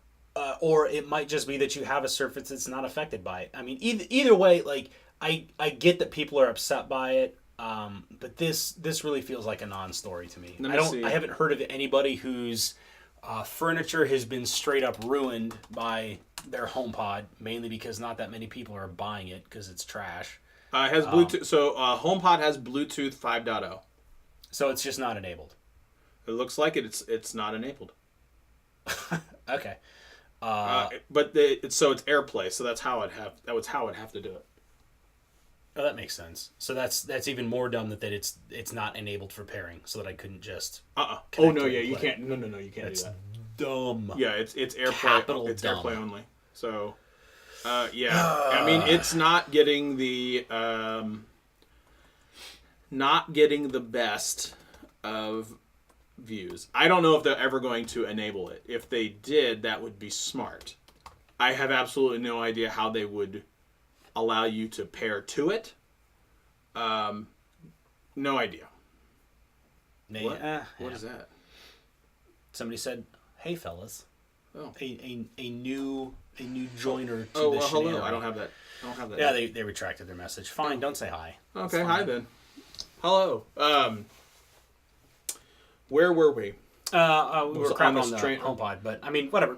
Or it might just be that you have a surface that's not affected by it. I mean, either way, like I get that people are upset by it, but this really feels like a non-story to me. I haven't heard of anybody whose furniture has been straight up ruined by their HomePod, mainly because not that many people are buying it because it's trash. It has Bluetooth. So HomePod has Bluetooth 5.0. So it's just not enabled. It looks like it's not enabled. Okay. But it's AirPlay, so that's how it'd have to do it. Oh, that makes sense. So that's even more dumb that it's not enabled for pairing, so that I couldn't just. Oh no, yeah, you can't. No, you can't do that. Dumb. Yeah, it's AirPlay. Capital it's dumb. AirPlay only. So, yeah. I mean, it's not getting the best of views. I don't know if they're ever going to enable it. If they did, that would be smart. I have absolutely no idea how they would allow you to pair to it. No idea. What is that? Somebody said, "Hey, fellas." Oh. A new joiner to oh, the well, hello. scenario. I don't have that. Yeah, they retracted their message. Fine, don't say hi. Okay, hi then. Hello. Where were we? We were crapping on the train. HomePod, but I mean, whatever.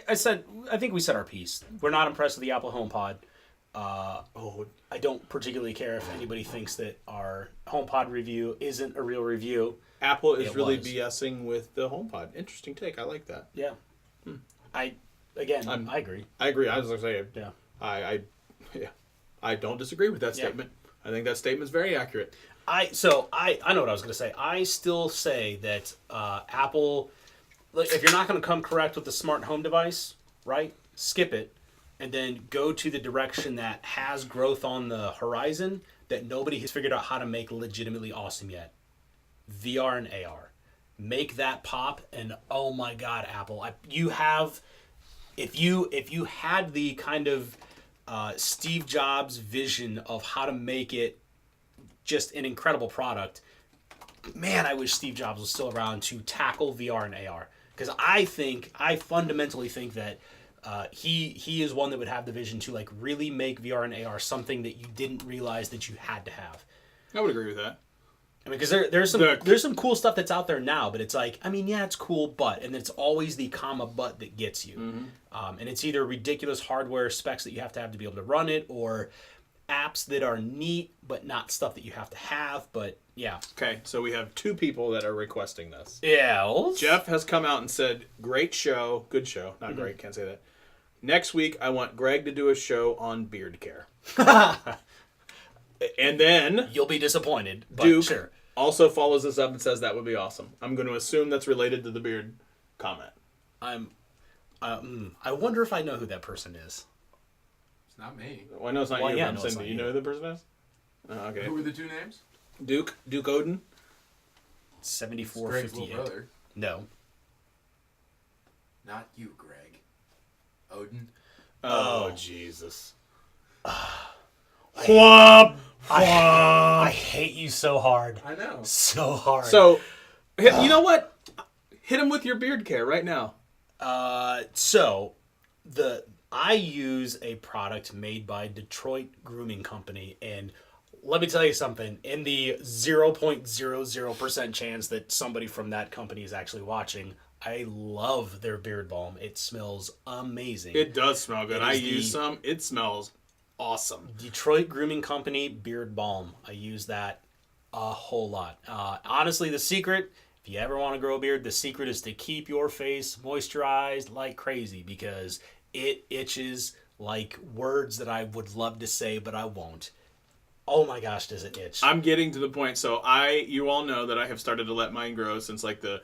I think we said our piece. We're not impressed with the Apple HomePod. I don't particularly care if anybody thinks that our HomePod review isn't a real review. Apple is really BSing with the HomePod. Interesting take. I like that. Yeah. I agree. I agree. I was going to say, yeah. I don't disagree with that statement. I think that statement is very accurate. I know what I was going to say. I still say that Apple, like, if you're not going to come correct with the smart home device, right? Skip it, and then go to the direction that has growth on the horizon that nobody has figured out how to make legitimately awesome yet. VR and AR. Make that pop, and oh my God, Apple! If you had the kind of Steve Jobs vision of how to make it just an incredible product, man, I wish Steve Jobs was still around to tackle VR and AR, because I fundamentally think that He is one that would have the vision to like really make VR and AR something that you didn't realize that you had to have. I would agree with that. I mean, because there's some cool stuff that's out there now, but it's like, I mean, yeah, it's cool, but, and it's always the comma but that gets you. And it's either ridiculous hardware specs that you have to be able to run it, or apps that are neat but not stuff that you have to have. But yeah. Okay, so we have 2 people that are requesting this. Yeah. Well, Jeff has come out and said, "Great show, good show." Not great, can't say that. Next week, I want Greg to do a show on beard care. And then you'll be disappointed, but Duke sure. also follows this up and says that would be awesome. I'm going to assume that's related to the beard comment. I wonder if I know who that person is. It's not me. Well, I know it's not Well, you, yeah, but I'm no, saying, it's do not you you. know who the person is? Okay. Who were the 2 names? Duke Oden. 7458. Brother. No. Not you, Greg. Odin. Oh, Jesus. I hate you so hard. I know. So hard. So, you know what? Hit him with your beard care right now. So I use a product made by Detroit Grooming Company, and let me tell you something. In the 0.00% chance that somebody from that company is actually watching, I love their beard balm. It smells amazing. It does smell good. It I is use some. It smells awesome. Detroit Grooming Company beard balm. I use that a whole lot. Honestly, the secret, if you ever want to grow a beard, the secret is to keep your face moisturized like crazy, because it itches like words that I would love to say, but I won't. Oh my gosh, does it itch? I'm getting to the point. So you all know that I have started to let mine grow since like the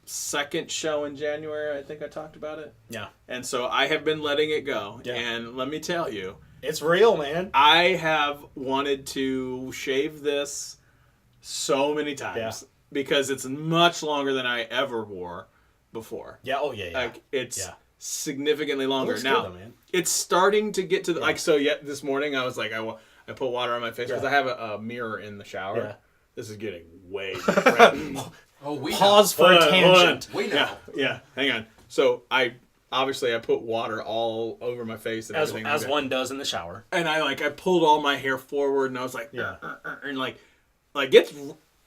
2nd show in January. I think I talked about it. Yeah. And so I have been letting it go. Yeah. And let me tell you, It's real, man. I have wanted to shave this so many times because it's much longer than I ever wore before. Yeah, oh yeah, yeah. Like it's Yeah. significantly longer. looks Now good, though, man. it's starting to get to the like. So this morning I was like I put water on my face because Yeah. I have a mirror in the shower. Yeah. This is getting way different. Oh, we Pause for Hold a on, tangent. We know. yeah. Hang on. So I put water all over my face and everything. As like one does in the shower. that. And I pulled all my hair forward and I was like, Yeah. and like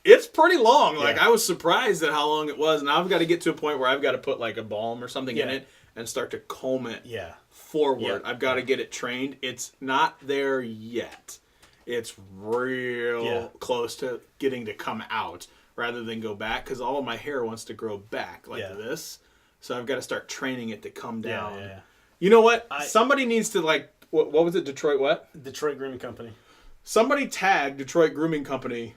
it's pretty long. Like Yeah. I was surprised at how long it was. Now I've got to get to a point where I've got to put like a balm or something in Yeah. it and start to comb it Yeah. forward. Yeah. I've got to get it trained. It's not there yet. It's real close to getting to come out rather than go back because all of my hair wants to grow back like this. So I've got to start training it to come down. Yeah. You know what? Somebody needs to like, what was it? Detroit what? Detroit Grooming Company. Somebody tag Detroit Grooming Company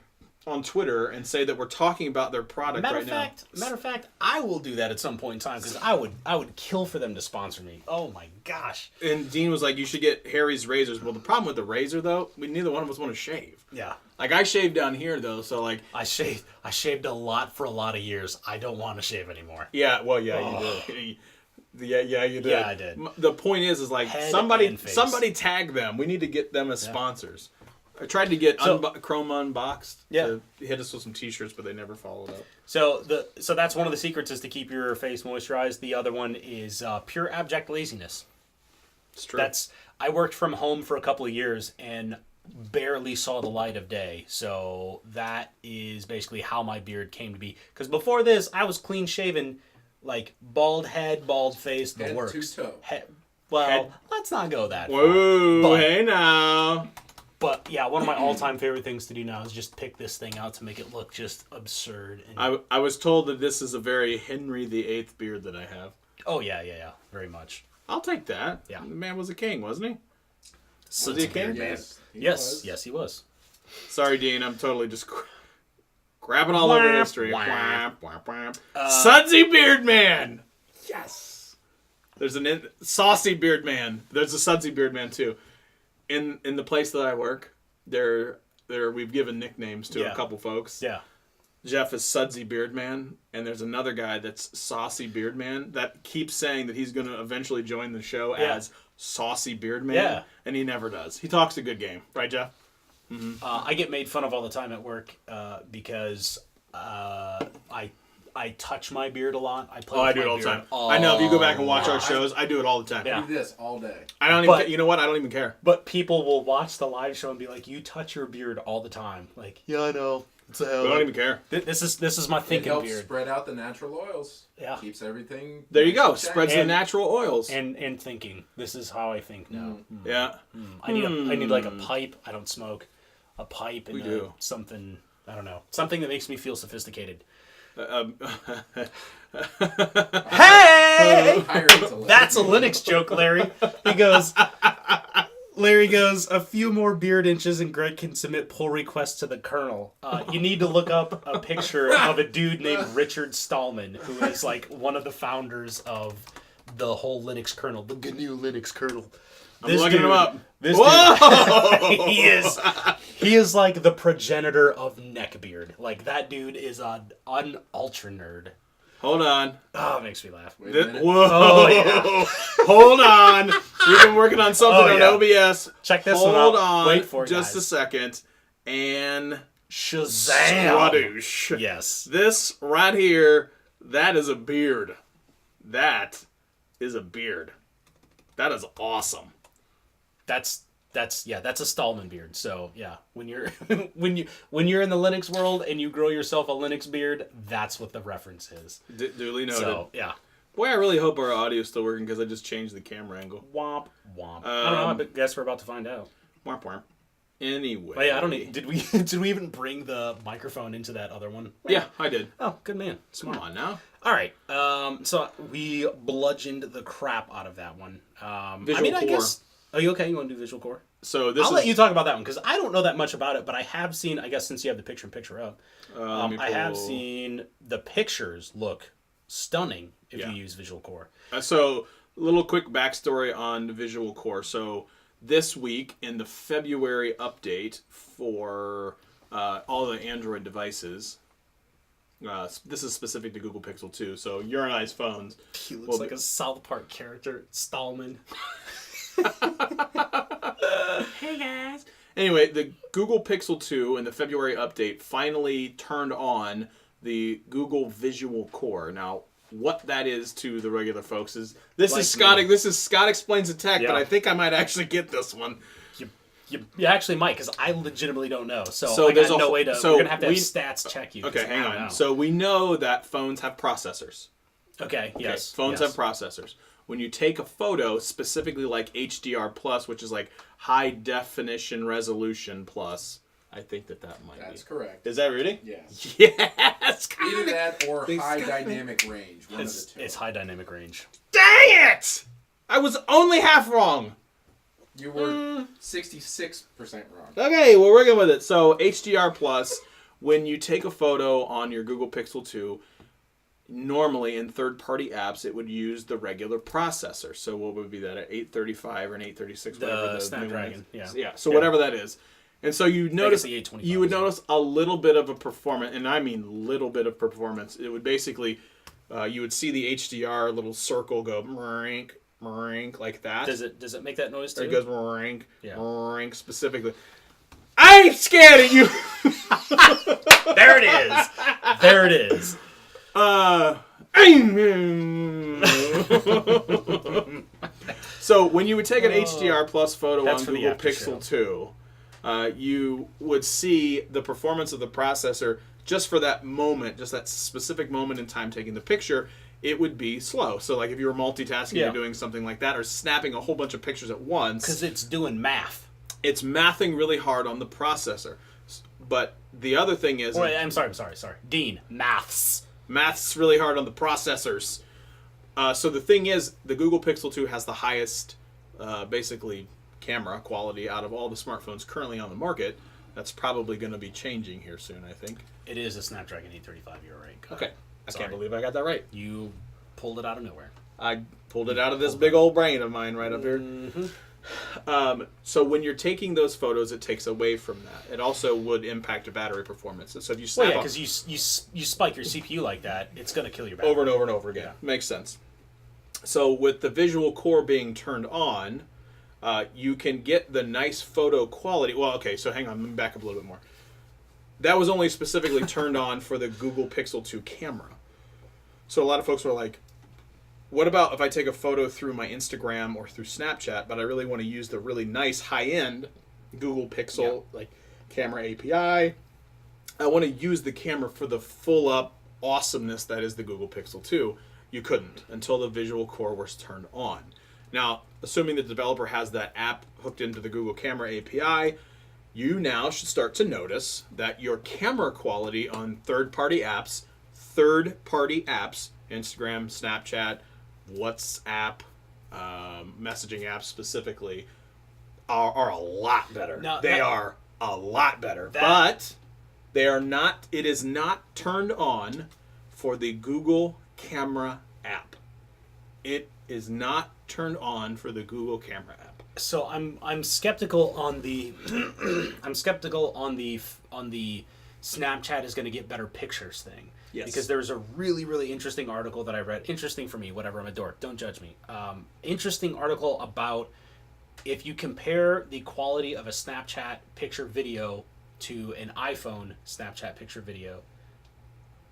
on Twitter and say that we're talking about their product Matter right of fact, I will do that at some point in time because I would kill for them to sponsor me. Oh my gosh. now. And Dean was like, you should get Harry's razors. Well, the problem with the razor though, neither one of us want to shave. Yeah. Like I shave down here though, so like I shaved a lot for a lot of years. I don't want to shave anymore. you did. Yeah, you did. Yeah, I did. The point is like Head somebody and face. tag them. We need to get them as sponsors. I tried to get Chrome Unboxed to hit us with some T-shirts, but they never followed up. So that's one of the secrets is to keep your face moisturized. The other one is pure abject laziness. It's true. I worked from home for a couple of years and barely saw the light of day. So that is basically how my beard came to be. Because before this, I was clean shaven, like bald head, bald face, the Head works. to toe. Let's not go that far. Whoa, But- hey now. But yeah, one of my all-time favorite things to do now is just pick this thing out to make it look just absurd. And I was told that this is a very Henry VIII beard that I have. oh yeah, very much. I'll take that. Yeah. The man was a king, wasn't he? So Was he a king? Yes. he Yes, was. yes, he was. Sorry, Dean. I'm totally just grabbing all over Whap, history. whap. Whap, whap. Sudsy Beard Man. Yes. There's saucy Beard Man. There's a Sudsy Beard Man too. In the place that I work, we've given nicknames to a couple folks. Yeah. Jeff is Sudsy Beard Man, and there's another guy that's Saucy Beard Man that keeps saying that he's going to eventually join the show as Saucy Beard Man, Yeah. and he never does. He talks a good game, right, Jeff? I get made fun of all the time at work because I I touch my beard a lot. I play Oh, with I do my it all the beard time. I know if you go back and watch Yeah, our shows, I do it all the time. Yeah. I do this all day. I don't even. But- You know what? I don't even care. But people will watch the live show and be like, "You touch your beard all the time." Like, yeah, I know. It's a I hell. don't even care. This is my It thinking helps beard spread out the natural oils. Yeah. Keeps everything. There you go. nice and Spreads shiny. the natural oils. and thinking. This is how I think now. Yeah. I need like a pipe. I don't smoke. A pipe and We do. something. I don't know. Something that makes me feel sophisticated. Hey! That's a Linux joke, Larry. Larry goes, a few more beard inches and Greg can submit pull requests to the kernel. You need to look up a picture of a dude named Richard Stallman, who is like one of the founders of the whole Linux kernel, the GNU Linux kernel. I'm looking him up. This Whoa! dude, he is like the progenitor of neckbeard. Like that dude is an ultra nerd. Hold on. Oh, it makes me laugh. Wait a minute. Whoa! Oh, yeah. Hold on. We've been working on something Oh, on yeah. OBS. Check this Hold one out. on. Wait for it, just guys. a second. And Shazam! squadoosh. Yes. This right here, that is a beard. That is a beard. That is awesome. That's a Stallman beard. So yeah, when you're when you're in the Linux world and you grow yourself a Linux beard, that's what the reference is. Duly noted. So yeah. Boy, I really hope our audio is still working because I just changed the camera angle. Womp womp. I don't know. I guess we're about to find out. Womp womp. Anyway. But yeah, I don't need. Did we even bring the microphone into that other one? Yeah, I did. Oh, good man. Come Smart. on now. All right. So we bludgeoned the crap out of that one. Visual I core. guess. Are you okay? You want to do visual core? So this I'll is. let you talk about that one because I don't know that much about it, but I have seen. I guess since you have the picture-in-picture up, let me I have pull- seen the pictures look stunning if Yeah. you use visual core. So, a little quick backstory on the Visual Core. So, this week in the February update for all the Android devices, this is specific to Google Pixel 2. So, your and I's phones. He looks Well, like a South Park character, Stallman. Hey guys. Anyway, the Google Pixel 2 in the February update finally turned on the Google Visual Core. Now, what that is to the regular folks is this Like is Scott. me. This is Scott explains the tech, Yeah. but I think I might actually get this one. You actually might because I legitimately don't know. So I there's got a no whole- way to. so we're gonna have to have we- stats check you. 'cause Okay, I hang don't on. know. So we know that phones have processors. Okay. Yes. Phones yes. have processors. When you take a photo, specifically like HDR plus, which is like high definition resolution plus, I think that might That's be. correct. Is that really? Yes. Yes. Either that or Thanks, high Scott. dynamic range. One of the two. It's high dynamic range. Dang it! I was only half wrong. You were 66% wrong. Okay, we're working with it. So HDR plus, when you take a photo on your Google Pixel 2, normally in third-party apps, it would use the regular processor. So what would be that, an 835 or an 836? Whatever The new Snapdragon, one is. yeah. Yeah, so whatever that is. And so you notice, the 825 you would as well. notice a little bit of a performance, and I mean little bit of performance. It would basically, you would see the HDR little circle go mrink, mrink, like that. Does it make that noise too? Or it goes mrink, Yeah. mrink specifically. I ain't scared of you! There it is. There it is. So when you would take an HDR plus photo That's on for the Google after Pixel 2, you would see the performance of the processor just for that moment, just that specific moment in time taking the picture. It would be slow. So like if you were multitasking Yeah. or doing something like that, or snapping a whole bunch of pictures at once, Because it's doing math. it's mathing really hard on the processor. But the other thing is, Wait, I'm sorry. Dean, maths. math's really hard on the processors. So the thing is, the Google Pixel 2 has the highest, basically, camera quality out of all the smartphones currently on the market. That's probably going to be changing here soon, I think. It is a Snapdragon 835. You're right. Okay. I Sorry. can't believe I got that right. You pulled it out of nowhere. I pulled it out of this big old brain of mine right up here. Mm-hmm. So when you're taking those photos, it takes away from that. It also would impact your battery performance. So if you snap Well, yeah, off- because you spike your CPU like that, it's gonna kill your battery. over and over and over again. Makes sense. So with the visual core being turned on, you can get the nice photo quality. Well, okay, so hang on, let me back up a little bit more. That was only specifically turned on for the Google Pixel 2 camera. So a lot of folks were like, what about if I take a photo through my Instagram or through Snapchat, but I really want to use the really nice high-end Google Pixel like camera API. I want to use the camera for the full-up awesomeness that is the Google Pixel 2. You couldn't until the visual core was turned on. Now, assuming the developer has that app hooked into the Google Camera API, you now should start to notice that your camera quality on third-party apps, Instagram, Snapchat, WhatsApp, messaging apps specifically, are a lot better. They are a lot better. But they are not. It is not turned on for the Google Camera app. It is not turned on for the Google Camera app. So I'm skeptical on the I'm skeptical on the Snapchat is going to get better pictures thing. Yes. Because there's a really, really interesting article that I read. Interesting for me, whatever, I'm a dork. Don't judge me. Interesting article about if you compare the quality of a Snapchat picture video to an iPhone Snapchat picture video,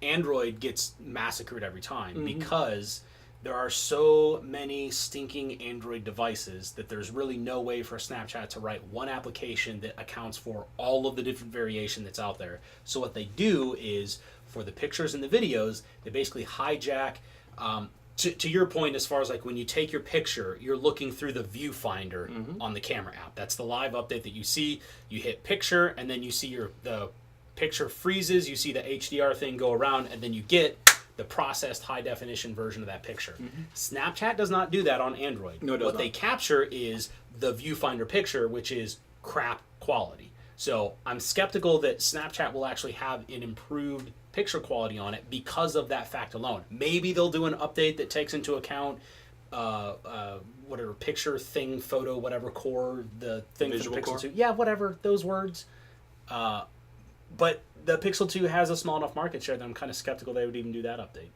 Android gets massacred every time because there are so many stinking Android devices that there's really no way for Snapchat to write one application that accounts for all of the different variation that's out there. So what they do is, for the pictures and the videos, they basically hijack, to your point, as far as like when you take your picture, you're looking through the viewfinder on the camera app. That's the live update that you see. You hit picture, and then you see the picture freezes, you see the HDR thing go around, and then you get the processed high definition version of that picture. Snapchat does not do that on Android. No, it does what not. they capture is the viewfinder picture, which is crap quality. So I'm skeptical that Snapchat will actually have an improved picture quality on it because of that fact alone. Maybe they'll do an update that takes into account whatever picture thing, photo, whatever core, the thing for the Visual Pixel core? 2. Yeah, whatever, those words. But the Pixel 2 has a small enough market share that I'm kind of skeptical they would even do that update.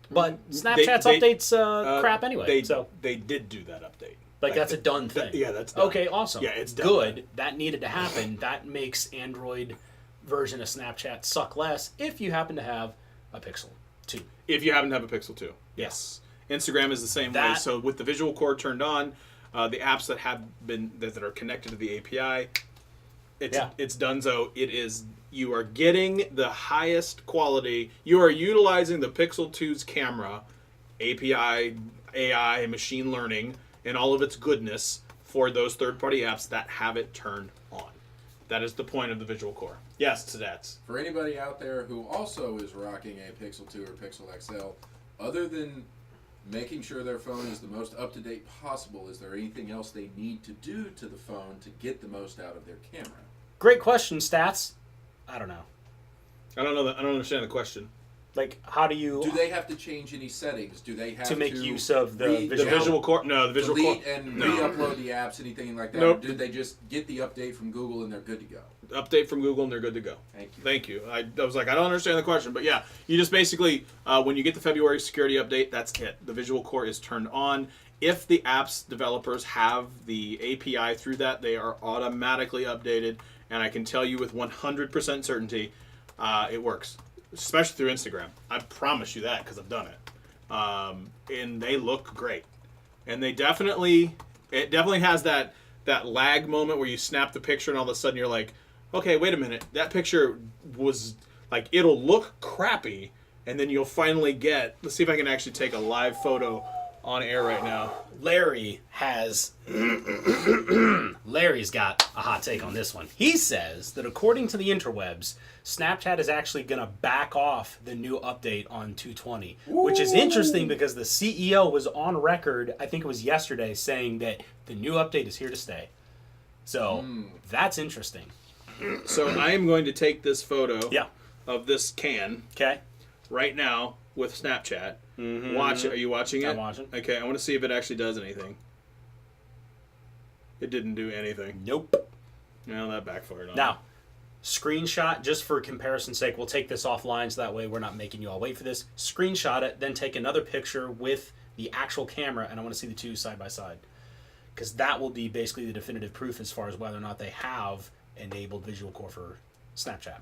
But Snapchat's updates crap anyway. They did do that update. Like that's a done thing. Yeah, that's done. Okay, awesome. Yeah, it's done. Good. That needed to happen. That makes Android version of Snapchat suck less if you happen to have a Pixel 2. If you happen to have a Pixel 2. Yes. Instagram is the same way. So with the visual core turned on, the apps that have been that are connected to the API, it's donezo. It is, you are getting the highest quality. You are utilizing the Pixel 2's camera, API, AI, machine learning, and all of its goodness for those third-party apps that have it turned on. That is the point of the visual core. Yes, Sadats. For anybody out there who also is rocking a Pixel 2 or Pixel XL, other than making sure their phone is the most up-to-date possible, is there anything else they need to do to the phone to get the most out of their camera? Great question, Stats. I don't know. I don't know. I don't understand the question. Like, how do you... Do they have to change any settings? Do they have to make use of the visual core? No, the visual core. Delete and re-upload the apps, anything like that? Nope. Or do they just get the update from Google and they're good to go? Update from Google and they're good to go. Thank you. I was like, I don't understand the question, but yeah, you just basically, when you get the February security update, that's it. The visual core is turned on. If the apps developers have the API through that, they are automatically updated, and I can tell you with 100% certainty, it works. Especially through Instagram. I promise you that because I've done it. And they look great. And it definitely has that lag moment where you snap the picture and all of a sudden you're like, okay, wait a minute. That picture was like, it'll look crappy, and then you'll finally get, let's see if I can actually take a live photo on air right now. Larry's got a hot take on this one. He says that according to the interwebs, Snapchat is actually going to back off the new update on 220, which is interesting because the CEO was on record, I think it was yesterday, saying that the new update is here to stay. So that's interesting. So I am going to take this photo of this can Okay. right now with Snapchat. Watch it. Are you watching it? I'm watching. Okay, I want to see if it actually does anything. It didn't do anything. Nope. No, that backfired on Now, screenshot, just for comparison's sake, we'll take this offline so that way we're not making you all wait for this. Screenshot it, then take another picture with the actual camera, and I want to see the two side by side. Because that will be basically the definitive proof as far as whether or not they have enabled visual core for Snapchat.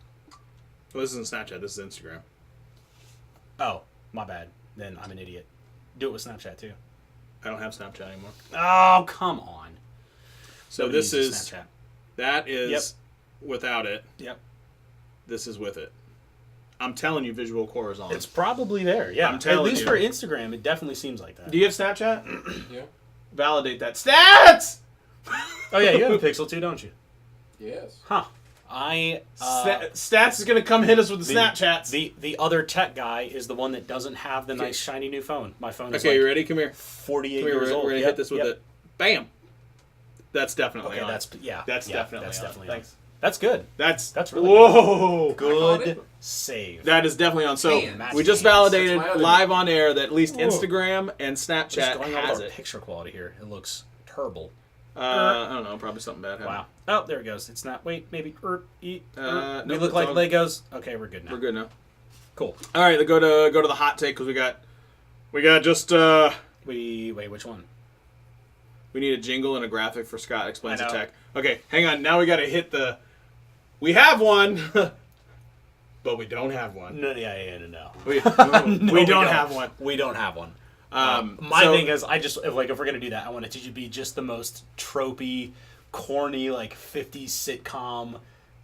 Well, this isn't Snapchat. This is Instagram. Oh, My bad. Then I'm an idiot. Do it with Snapchat too. I don't have Snapchat anymore. Oh, come on. So Nobody this uses is Snapchat. that is without it. Yep. This is with it. I'm telling you, visual core is on. It's probably there. Yeah. I'm telling At least you. for Instagram, it definitely seems like that. Do you have Snapchat? Yeah. Validate that. Stats! Oh yeah, you have a Pixel too, don't you? Yes. Huh. I Stats is gonna come hit us with the Snapchats. the other tech guy is the one that doesn't have the nice shiny new phone. My phone is Okay, like you ready? Come here. 48 Come here. years old. We're gonna hit this with it. Bam. That's definitely Okay, on. that's definitely that's on. definitely on. Thanks. That's good. That's really whoa. Good save. That is definitely on. So Man, we just that's validated my other- live on air that at least Whoa. Instagram and Just Snapchat going over has our it. picture quality here. It looks terrible. I don't know. Probably something bad happened. Wow. Oh, there it goes. It's not. Wait, maybe. We nope, look it's like on. Legos. Okay, we're good now. We're good now. Cool. All right, go to the hot take because we got just Wait, which one? we need a jingle and a graphic for Scott explains I the know. tech. Okay, hang on. Now we got to hit the. We have one, but we don't have one. No, no. We No, don't have one. We don't have one. My So- thing is, if we're gonna do that, I want it to be just the most tropey, corny, like 50s sitcom.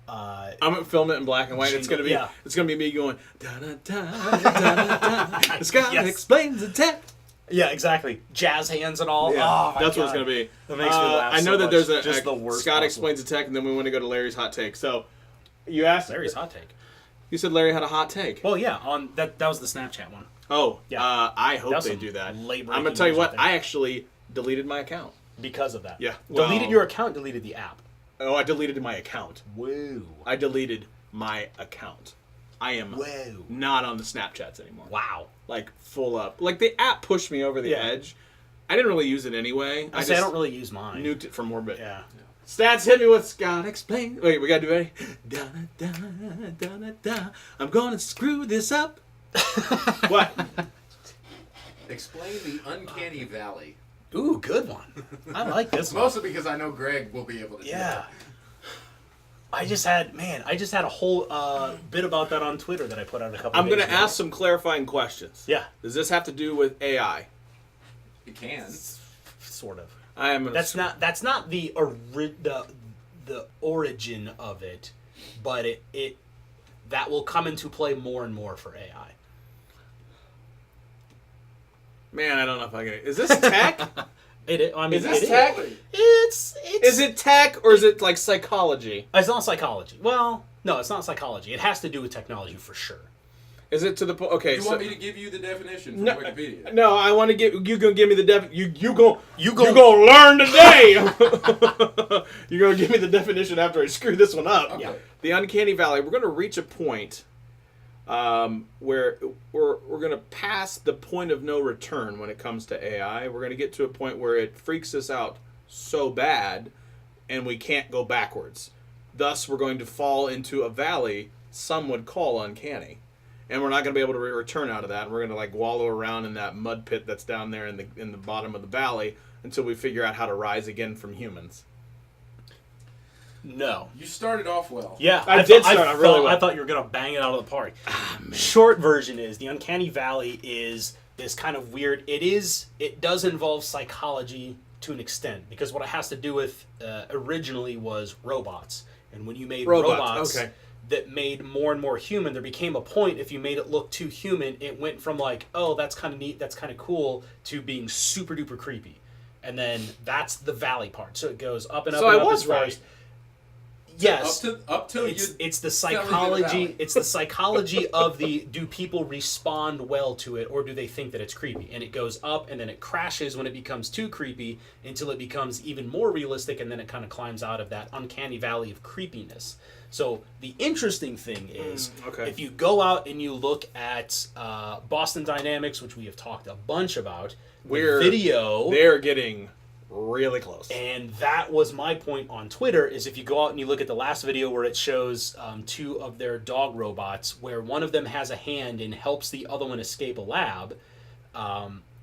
I'm gonna film it in black and white. It's gonna be Yeah. it's gonna be me going da da da da da. Scott Yes. explains the tech. Yeah, exactly. Jazz hands and all. Yeah, Oh, my that's what God. it's gonna be. That makes me laugh I know so that much. there's a Just the worst Scott possible. explains the tech, and then we want to go to Larry's hot take. So you asked Larry's hot take. You said Larry had a hot take. Well, yeah, on that was the Snapchat one. Oh, Yeah. I hope That was they some do that. I'm late-breaking gonna tell you news, I what. think. I actually deleted my account. Because of that. Yeah. Deleted Well- your account, deleted the app. Oh, I deleted my account. Whoa. I deleted my account. I am Whoa. not on the Snapchats anymore. Wow. Like full up. Like the app pushed me over the Yeah. edge. I didn't really use it anyway. I say I don't really use mine. nuked it for more bit. Yeah. Stats hit me with Scott explain. Wait, we gotta do ready. Da da da da da. I'm gonna screw this up. What? Explain the uncanny valley. Ooh, good one. I like this one. Mostly because I know Greg will be able to do Yeah. that. I just had a whole bit about that on Twitter that I put out a couple I'm of gonna days ago. ask some clarifying questions. Yeah, Does this have to do with AI? It can. sort of. I am gonna. That's not the origin of it, but it that will come into play more and more for AI. Man, I don't know if I can. Is this tech? I mean, Is this it tech? It's Is it tech or is it like psychology? It's not psychology. Well, no, it's not psychology. It has to do with technology for sure. Is it to the point? Okay, You so want me to give you the definition from no, Wikipedia? no, I want to get you. Gonna give me the you gonna go- learn today. You're gonna give me the definition after I screw this one up. Okay. The uncanny valley. We're gonna reach a point where we're gonna pass the point of no return when it comes to AI. We're gonna get to a point where it freaks us out so bad, and we can't go backwards. Thus, we're going to fall into a valley some would call uncanny. And we're not going to be able to return out of that. We're going to like wallow around in that mud pit that's down there in the bottom of the valley until we figure out how to rise again from humans. No. You started off well. Yeah, I did start out really well. I thought you were gonna bang it out of the park. Short version is the uncanny valley is this kind of weird. It does involve psychology to an extent because what it has to do with originally was robots, and when you made robots okay. that made more and more human, there became a point if you made it look too human, it went from like, oh, that's kind of neat, that's kind of cool, to being super duper creepy, and then that's the valley part. So it goes up and up So and I up was as far right. as yes. Up till you. It's the fell into the psychology. valley. It's the psychology of the do people respond well to it or do they think that it's creepy? And it goes up and then it crashes when it becomes too creepy until it becomes even more realistic and then it kind of climbs out of that uncanny valley of creepiness. So the interesting thing is okay. if you go out and you look at Boston Dynamics, which we have talked a bunch about, the video. They're getting really close. And that was my point on Twitter, is if you go out and you look at the last video where it shows two of their dog robots, where one of them has a hand and helps the other one escape a lab,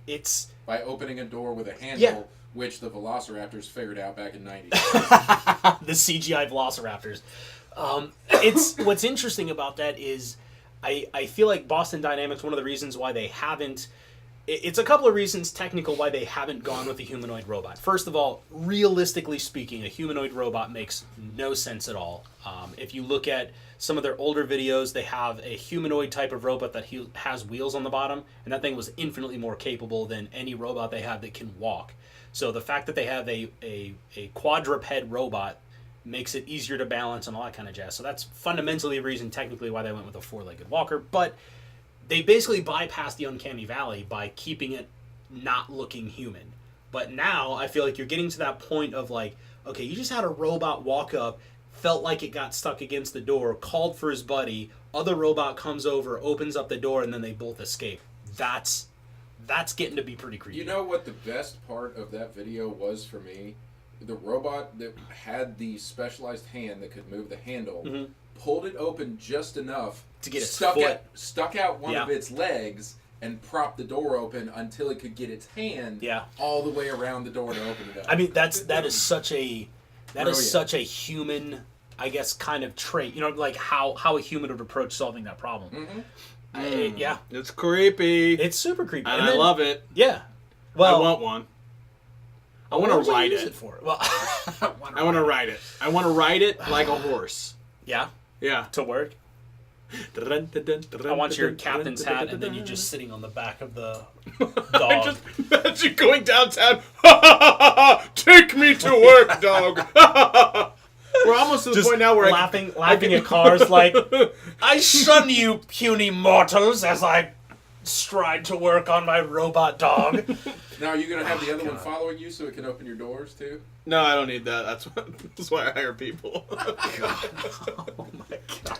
it's... By opening a door with a handle, Yeah. which the Velociraptors figured out back in '90. the CGI Velociraptors. It's what's interesting about that is I feel like Boston Dynamics, one of the reasons why they haven't, it's a couple of reasons technical why they haven't gone with a humanoid robot. First of all, realistically speaking, a humanoid robot makes no sense at all. If you look at some of their older videos, they have a humanoid type of robot that has wheels on the bottom, and that thing was infinitely more capable than any robot they have that can walk. So the fact that they have a quadruped robot makes it easier to balance and all that kind of jazz. So that's fundamentally a reason technically why they went with a four-legged walker, but they basically bypassed the uncanny valley by keeping it not looking human. But now I feel like you're getting to that point of like, okay, you just had a robot walk up, felt like it got stuck against the door, called for his buddy, other robot comes over, opens up the door, and then they both escape. That's getting to be pretty creepy. You know what the best part of that video was for me? The robot that had the specialized hand that could move the handle pulled it open just enough to get its stuck out one of its legs and propped the door open until it could get its hand all the way around the door to open it up. I mean, that is such a human, I guess, kind of trait. You know, like how a human would approach solving that problem. It's creepy. It's super creepy, and I love it. Yeah. Well, I want one. I want to ride it. Well, I want to ride it. I want to ride it like a horse. Yeah. Yeah. To work. I want your captain's hat, and then you just sitting on the back of the dog. Just imagine going downtown. Take me to work, dog. We're almost to the point now where laughing at cars like, I shun you, puny mortals, as I stride to work on my robot dog. Now, are you going to have the other one following you so it can open your doors, too? No, I don't need that. That's why I hire people. Oh, my God.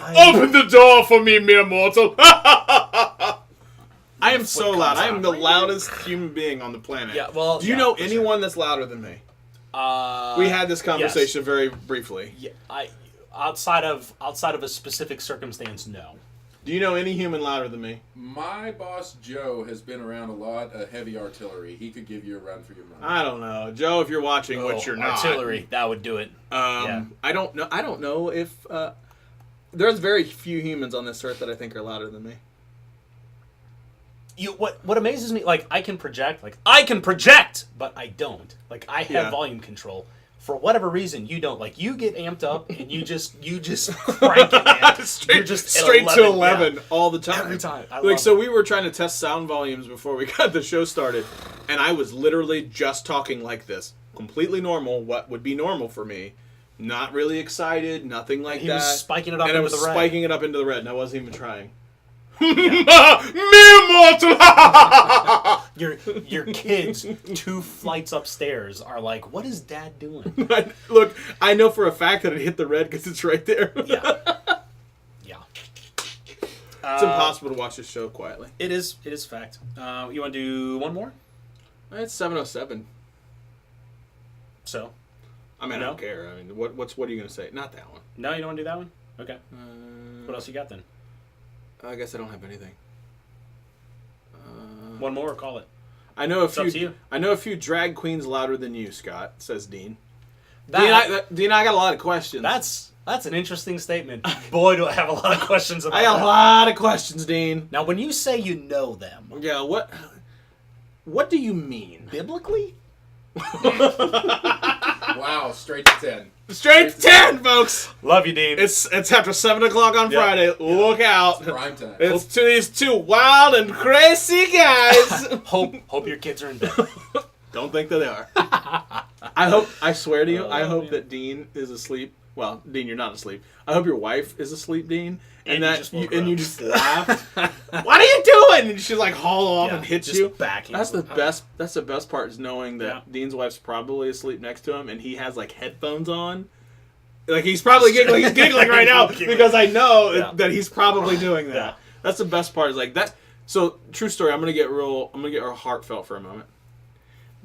Open the door for me, mere mortal. I am so loud. I am the loudest human being on the planet. Yeah, well, do you know anyone that's louder than me? We had this conversation very briefly. Yeah, outside of a specific circumstance, no. Do you know any human louder than me? My boss, Joe, has been around a lot of heavy artillery. He could give you a run for your money. I don't know. Joe, if you're watching, which you're not. Artillery, that would do it. I don't know if... there's very few humans on this earth that I think are louder than me. What amazes me, like, I can project, but I don't. Like, I have volume control. For whatever reason, you don't. Like, you get amped up and you just crank it, man. straight straight to 11 all the time. Every time. We were trying to test sound volumes before we got the show started, and I was literally just talking like this. Completely normal, what would be normal for me. Not really excited, nothing like that. He was spiking it up into the red. And I was spiking it up into the red, and I wasn't even trying. Your kids 2 flights upstairs are like, what is Dad doing? Look, I know for a fact that it hit the red because it's right there. Yeah. It's impossible to watch this show quietly. It is fact. You want to do one more? It's 7:07. So? I mean, I don't care. I mean, what are you going to say? Not that one. No, you don't want to do that one? Okay. What else you got then? I guess I don't have anything. One more or call it? I know Up to you. I know a few drag queens louder than you, Scott, says Dean. Dean, I got a lot of questions. That's an interesting statement. Boy, do I have a lot of questions about I got a lot of questions, Dean. Now, when you say you know them... Yeah, what do you mean? Biblically? Wow, straight to 10. Straight to 10, folks. Love you, Dean. It's after 7 o'clock on Friday. Yeah. Look out. It's prime time. It's to these 2 wild and crazy guys. Hope your kids are in bed. Don't think that they are. I swear to you, I hope that Dean is asleep. Well, Dean, you're not asleep. I hope your wife is asleep, Dean. And you just laughed. What are you doing? And she's like haul off and hit you. That's the best. That's the best part is knowing that Dean's wife's probably asleep next to him, and he has like headphones on. Like he's probably giggling. He's giggling right now because I know that he's probably doing that. Yeah. That's the best part. Is like that. So true story. I'm gonna get real heartfelt for a moment.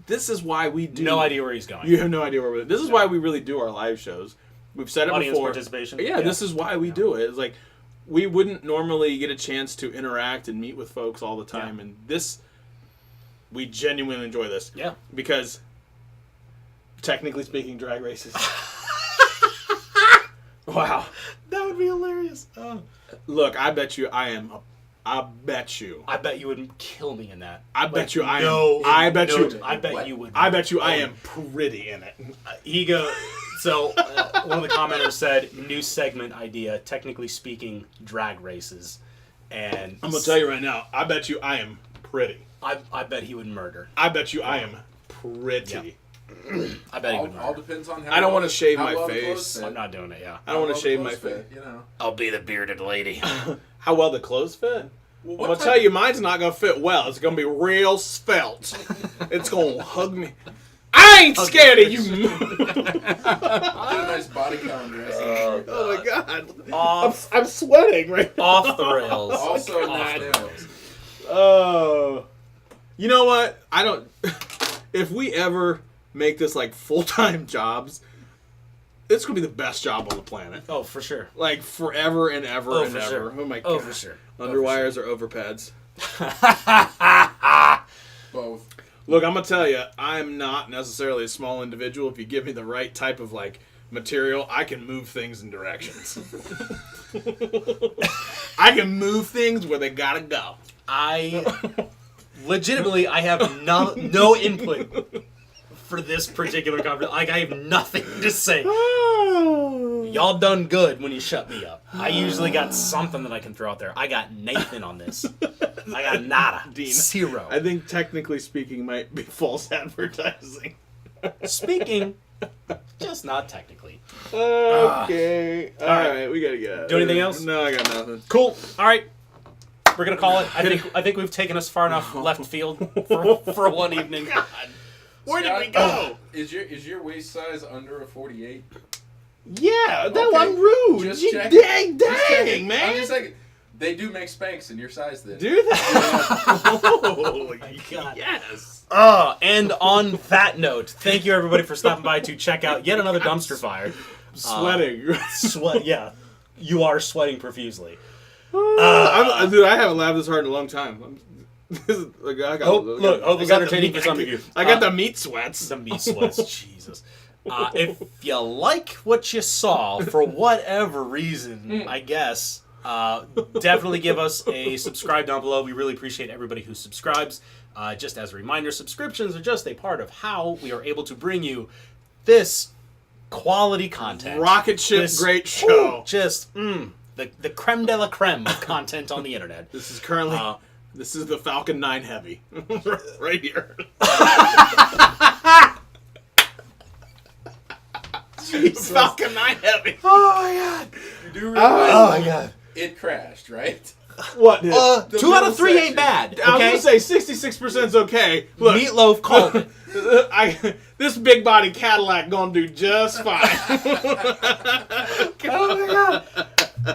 This is why we do. No idea where he's going. You have no idea where we're. This is why we really do our live shows. We've said it Audience before. Participation. Yeah, this is why we do it. It's like we wouldn't normally get a chance to interact and meet with folks all the time, and this we genuinely enjoy this. Yeah, because technically speaking, drag races. Wow. That would be hilarious. Look, I bet you I am. I bet you. I bet you would kill me in that. I bet you I no, am. I bet no, you. I bet What? you would. I bet you I am pretty in it. He go. So one of the commenters said, "New segment idea. Technically speaking, drag races." And I'm gonna tell you right now. I bet you I am pretty. I bet he would murder. I bet you I am pretty. I bet he would All murder. depends on how. I don't well- wanna shave how my well the face. clothes fit. I'm not doing it. Yeah. I don't want How to shave well my the clothes face. fit, You know. I'll be the bearded lady. How well the clothes fit? Well, I'm what gonna type- tell you, mine's not gonna fit well. It's gonna be real svelte. It's gonna hug me. I ain't scared of you. Get a nice body count dress. Oh my god. Off, I'm sweating right now. off the rails. Also, off not the nails. rails. Oh. You know what? I don't. If we ever make this like full-time jobs, it's gonna be the best job on the planet. Oh, for sure. Like forever and ever Oh, and for ever. sure. Oh my god. Oh, for sure. Underwires or overpads? Both. Look, I'm gonna tell you, I'm not necessarily a small individual. If you give me the right type of like material, I can move things in directions. I can move things where they gotta go. I legitimately, I have no input for this particular conversation. Like, I have nothing to say. Y'all done good when you shut me up. I usually got something that I can throw out there. I got Nathan on this. I got nada. Dean, Zero. I think technically speaking might be false advertising. Speaking, just not technically. Okay. All right. right, we gotta get out. Do anything else? No, I got nothing. Cool. All right. We're gonna call it. I think we've taken us far enough left field for one evening. Where did we Scott, go? Is your waist size under a 48? Yeah, that Okay. I'm rude. Just You checking. dang, Just checking. man. I'm just like, they do make Spanx in your size then. Do that? Oh, my God. Yes. And on that note, thank you everybody for stopping by to check out yet another dumpster fire. Sweating. Sweat, yeah. You are sweating profusely. Dude, I haven't laughed this hard in a long time. This is, like, I got, Hope was I got entertaining the for some of you. I got the meat sweats. The meat sweats, Jesus. If you like what you saw, for whatever reason, I guess, definitely give us a subscribe down below. We really appreciate everybody who subscribes. Just as a reminder, subscriptions are just a part of how we are able to bring you this quality content. Rocket ship, This- great show. Just, the creme de la creme of content on the internet. This is currently. This is the Falcon 9 Heavy. Right here. Falcon 9 Heavy. Oh my god. You do realize Oh my god. it crashed, right? What? The 2 out middle of 3 section. ain't bad. I was Okay. gonna say 66% is okay. Look, Meatloaf called it. this big body Cadillac gonna do just fine. Oh my god.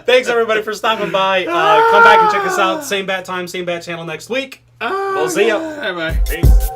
Thanks everybody for stopping by. Come back and check us out. Same bat time, same bat channel next week. We'll see ya. Bye bye. Peace.